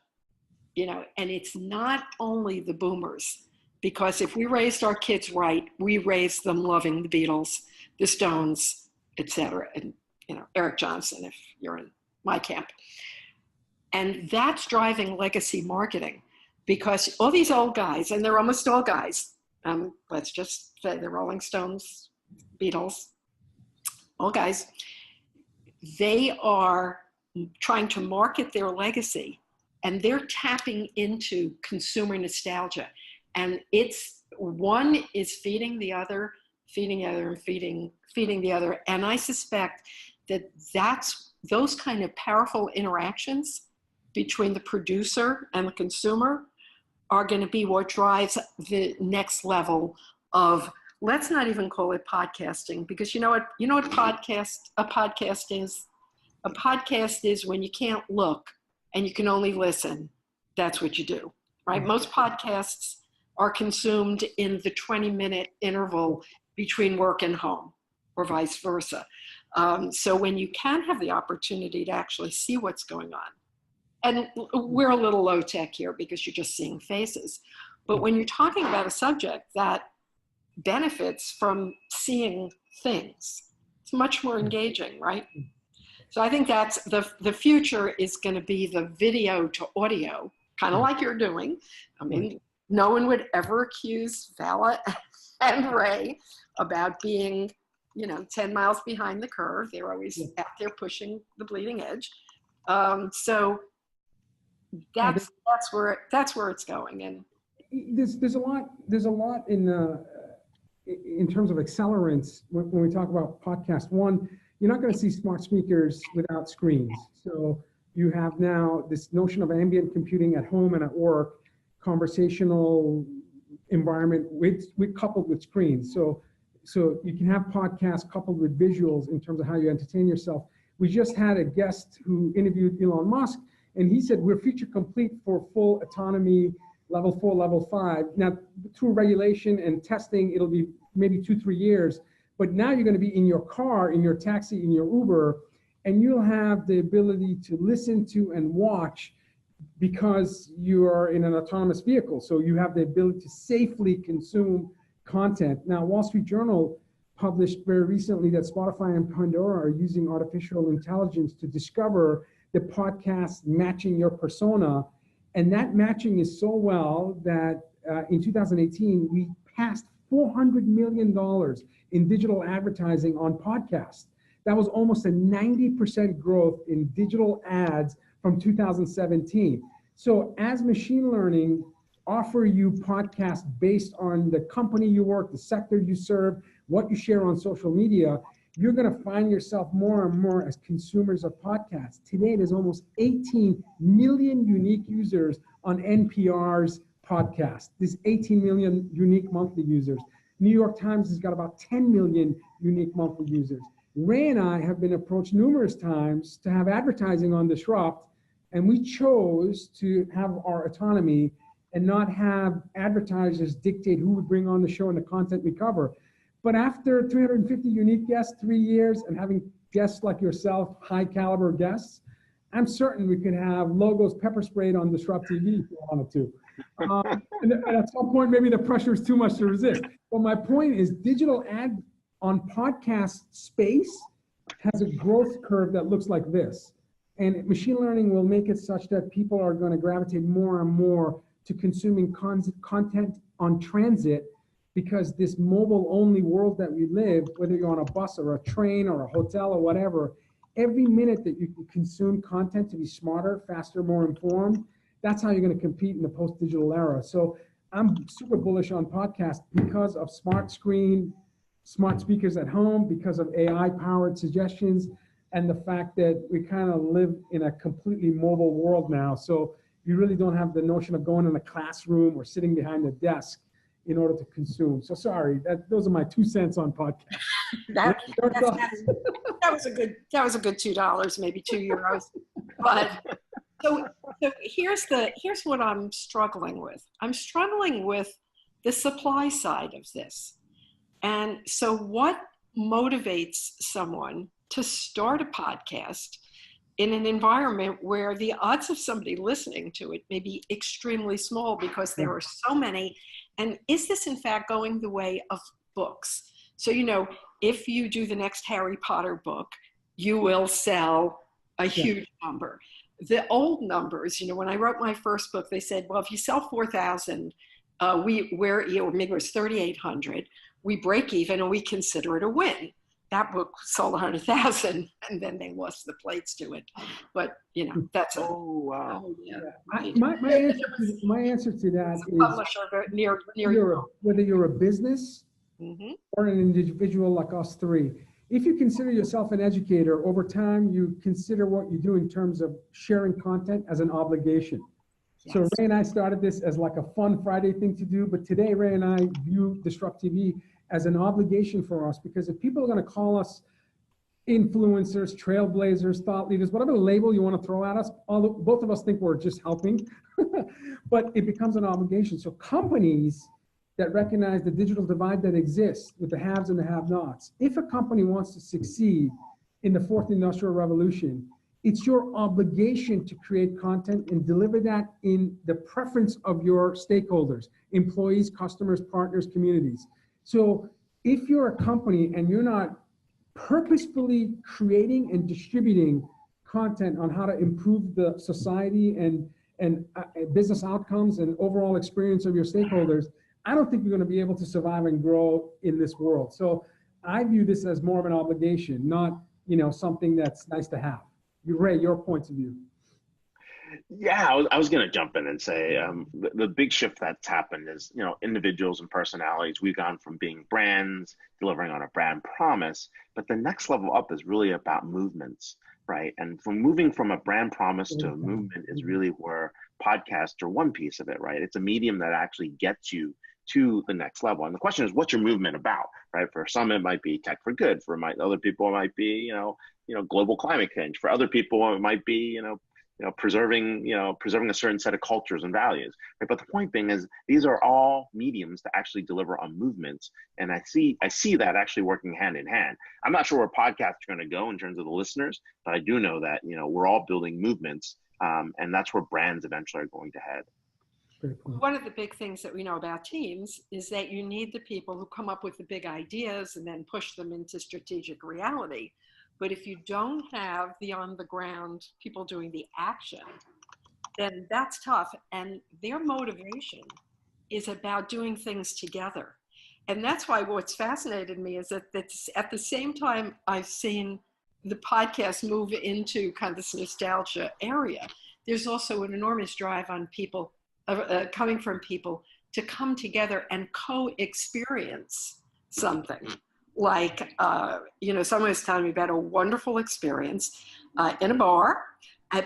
you know, and it's not only the boomers, because if we raised our kids right, we raised them loving the Beatles, the Stones, etc., and, you know, Eric Johnson, if you're in my camp. And that's driving legacy marketing, because all these old guys, and they're almost all guys, let's just say the Rolling Stones, Beatles, all guys, they are trying to market their legacy, and they're tapping into consumer nostalgia. And it's one is feeding the other, and feeding the other. And I suspect that those kind of powerful interactions between the producer and the consumer are going to be what drives the next level of, let's not even call it podcasting, because you know what a podcast is? A podcast is when you can't look and you can only listen. That's what you do, right? Most podcasts are consumed in the 20-minute interval between work and home, or vice versa. So when you can have the opportunity to actually see what's going on, and we're a little low tech here because you're just seeing faces, but when you're talking about a subject that benefits from seeing things, it's much more engaging, right? So I think that's the future is going to be the video to audio, kind of like you're doing. I mean, no one would ever accuse Vala and Ray about being, you know, 10 miles behind the curve. They're always out there pushing the bleeding edge. So that's where it's going. And there's a lot in terms of accelerants when we talk about podcast. One, you're not going to see smart speakers without screens. So you have now this notion of ambient computing at home and at work, conversational environment coupled with screens. So you can have podcasts coupled with visuals in terms of how you entertain yourself. We just had a guest who interviewed Elon Musk, and he said we're feature complete for full autonomy, level 4, level 5. Now, through regulation and testing, it'll be maybe 2-3 years. But now you're going to be in your car, in your taxi, in your Uber, and you'll have the ability to listen to and watch because you are in an autonomous vehicle. So you have the ability to safely consume content. Now, Wall Street Journal published very recently that Spotify and Pandora are using artificial intelligence to discover the podcast matching your persona. And that matching is so well that in 2018, we passed $400 million in digital advertising on podcasts. That was almost a 90% growth in digital ads from 2017. So as machine learning offer you podcasts based on the company you work, the sector you serve, what you share on social media, you're going to find yourself more and more as consumers of podcasts. Today, there's almost 18 million unique users on NPR's podcast. There's 18 million unique monthly users. New York Times has got about 10 million unique monthly users. Ray and I have been approached numerous times to have advertising on Disrupt, and we chose to have our autonomy and not have advertisers dictate who we bring on the show and the content we cover. But after 350 unique guests, 3 years, and having guests like yourself, high caliber guests, I'm certain we could have logos pepper sprayed on DisrupTV if you wanted to. And at some point, maybe the pressure is too much to resist. But my point is digital ad on podcast space has a growth curve that looks like this. And machine learning will make it such that people are going to gravitate more and more to consuming content on transit, because this mobile-only world that we live, whether you're on a bus or a train or a hotel or whatever, every minute that you can consume content to be smarter, faster, more informed, that's how you're going to compete in the post-digital era. So I'm super bullish on podcasts because of smart screen, smart speakers at home, because of AI-powered suggestions, and the fact that we kind of live in a completely mobile world now. So you really don't have the notion of going in a classroom or sitting behind a desk in order to consume. So sorry, those are my 2 cents on podcasts. That was a good $2, maybe €2. But so here's what I'm struggling with. I'm struggling with the supply side of this. And so what motivates someone to start a podcast in an environment where the odds of somebody listening to it may be extremely small because there are so many? And is this in fact going the way of books? So, if you do the next Harry Potter book, you will sell a huge number. The old numbers, when I wrote my first book, they said, well, if you sell 4,000, or maybe it was 3,800, we break even and we consider it a win. That book sold 100,000, and then they lost the plates to it. But that's my answer to that is publisher near whether you're a business or an individual like us three. If you consider yourself an educator, over time you consider what you do in terms of sharing content as an obligation. Yes. So Ray and I started this as like a fun Friday thing to do, but today Ray and I view DisrupTV as an obligation for us, because if people are going to call us influencers, trailblazers, thought leaders, whatever label you want to throw at us, both of us think we're just helping, but it becomes an obligation. So companies that recognize the digital divide that exists with the haves and the have-nots, if a company wants to succeed in the fourth industrial revolution, it's your obligation to create content and deliver that in the preference of your stakeholders, employees, customers, partners, communities. So if you're a company and you're not purposefully creating and distributing content on how to improve the society and business outcomes and overall experience of your stakeholders, I don't think you're going to be able to survive and grow in this world. So I view this as more of an obligation, not something that's nice to have. Ray, your points of view. Yeah, I was going to jump in and say the big shift that's happened is, individuals and personalities. We've gone from being brands, delivering on a brand promise, but the next level up is really about movements, right? And from moving from a brand promise to a movement is really where podcasts are one piece of it, right? It's a medium that actually gets you to the next level. And the question is, what's your movement about, right? For some, it might be tech for good. For other people, it might be, global climate change. For other people, it might be, preserving a certain set of cultures and values, right? But the point being is these are all mediums to actually deliver on movements. And I see that actually working hand in hand. I'm not sure where podcasts are going to go in terms of the listeners, but I do know that, we're all building movements, and that's where brands eventually are going to head. One of the big things that we know about teams is that you need the people who come up with the big ideas and then push them into strategic reality. But if you don't have the on the ground people doing the action, then that's tough. And their motivation is about doing things together. And that's why what's fascinated me is that at the same time I've seen the podcast move into kind of this nostalgia area, there's also an enormous drive on people coming from people to come together and co-experience something. Like, someone was telling me about a wonderful experience in a bar,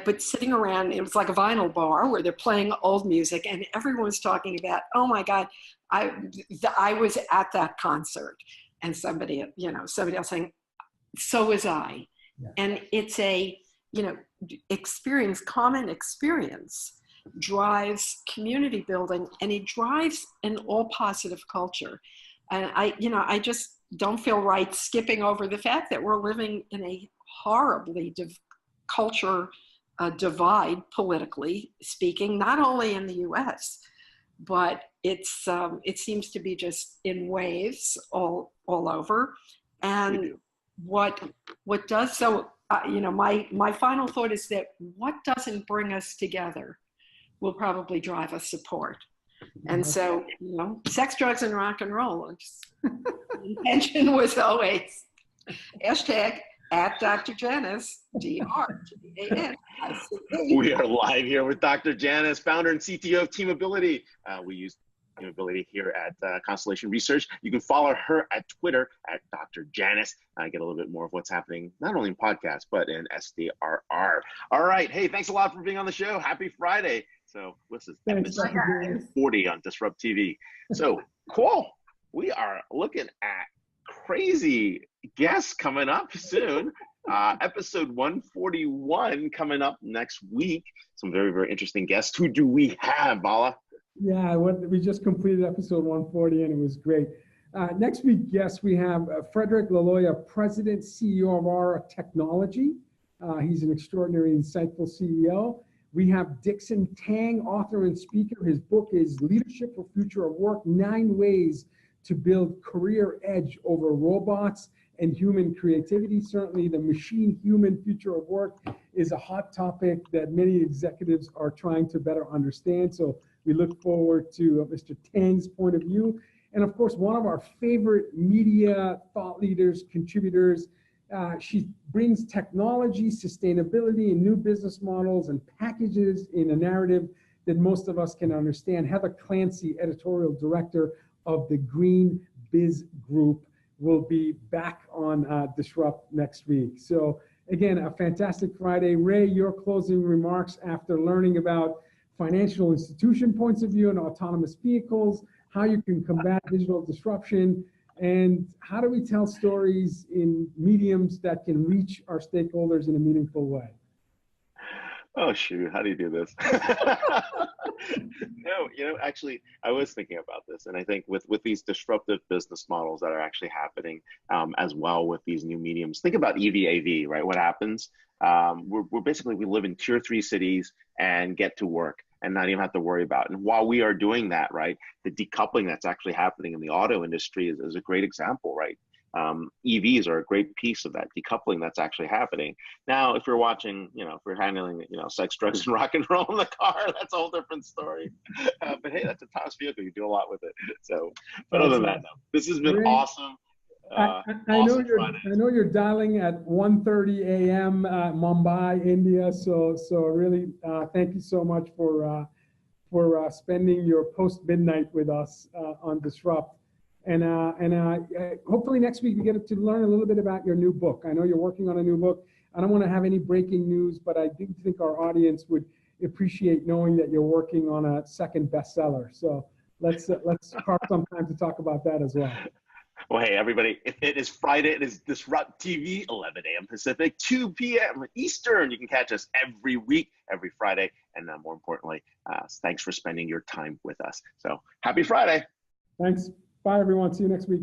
but sitting around, it was like a vinyl bar where they're playing old music and everyone was talking about, oh my God, I was at that concert. And somebody else saying, so was I. Yeah. And it's a, common experience drives community building, and it drives an all positive culture. And I just don't feel right skipping over the fact that we're living in a horribly culture divide, politically speaking, not only in the US, but it seems to be just in waves all over. And what does, so, my final thought is that what doesn't bring us together will probably drive us apart. And so, sex, drugs, and rock and roll. The intention was always hashtag at Dr. Janice, DrJanice. We are live here with Dr. Janice, founder and CTO of Teamability. We use Teamability here at Constellation Research. You can follow her at Twitter at Dr. Janice. Get a little bit more of what's happening, not only in podcasts, but in SDRR. All right. Hey, thanks a lot for being on the show. Happy Friday. So this is episode 40 on DisrupTV. So cool. We are looking at crazy guests coming up soon. Episode 141 coming up next week. Some very, very interesting guests. Who do we have, Vala? Yeah, we just completed episode 140 and it was great. Next week, yes, we have Frederick Laloya, President, CEO of ARK Technology. He's an extraordinary, insightful CEO. We have Dixon Tang, author and speaker. His book is Leadership for Future of Work, 9 Ways to Build Career Edge Over Robots and Human Creativity. Certainly the machine-human future of work is a hot topic that many executives are trying to better understand. So we look forward to Mr. Tang's point of view. And of course, one of our favorite media thought leaders, contributors, she brings technology, sustainability, and new business models and packages in a narrative that most of us can understand. Heather Clancy, editorial director of the Green Biz Group, will be back on Disrupt next week. So again, a fantastic Friday. Ray, your closing remarks after learning about financial institution points of view and autonomous vehicles, how you can combat digital disruption, and how do we tell stories in mediums that can reach our stakeholders in a meaningful way? Oh, shoot, how do you do this? No, actually, I was thinking about this, and I think with these disruptive business models that are actually happening as well with these new mediums, think about EVAV, right? What happens? We're basically, we live in tier 3 cities and get to work and not even have to worry about it. And while we are doing that, right, the decoupling that's actually happening in the auto industry is a great example, right? EVs are a great piece of that decoupling that's actually happening. Now, if you're watching, if you're handling, sex, drugs, and rock and roll in the car, that's a whole different story. But hey, that's a Taos vehicle. You do a lot with it. So, but other than that, no, this has been awesome. I know you're dialing at 1:30 a.m. Mumbai, India. So really, thank you so much for spending your post midnight with us on Disrupt. And hopefully next week we get to learn a little bit about your new book. I know you're working on a new book. I don't want to have any breaking news, but I do think our audience would appreciate knowing that you're working on a second bestseller. So let's carve some time to talk about that as well. Well, hey, everybody, it is Friday. It is Disrupt TV, 11 a.m. Pacific, 2 p.m. Eastern. You can catch us every week, every Friday. And more importantly, thanks for spending your time with us. So happy Friday. Thanks. Bye, everyone. See you next week.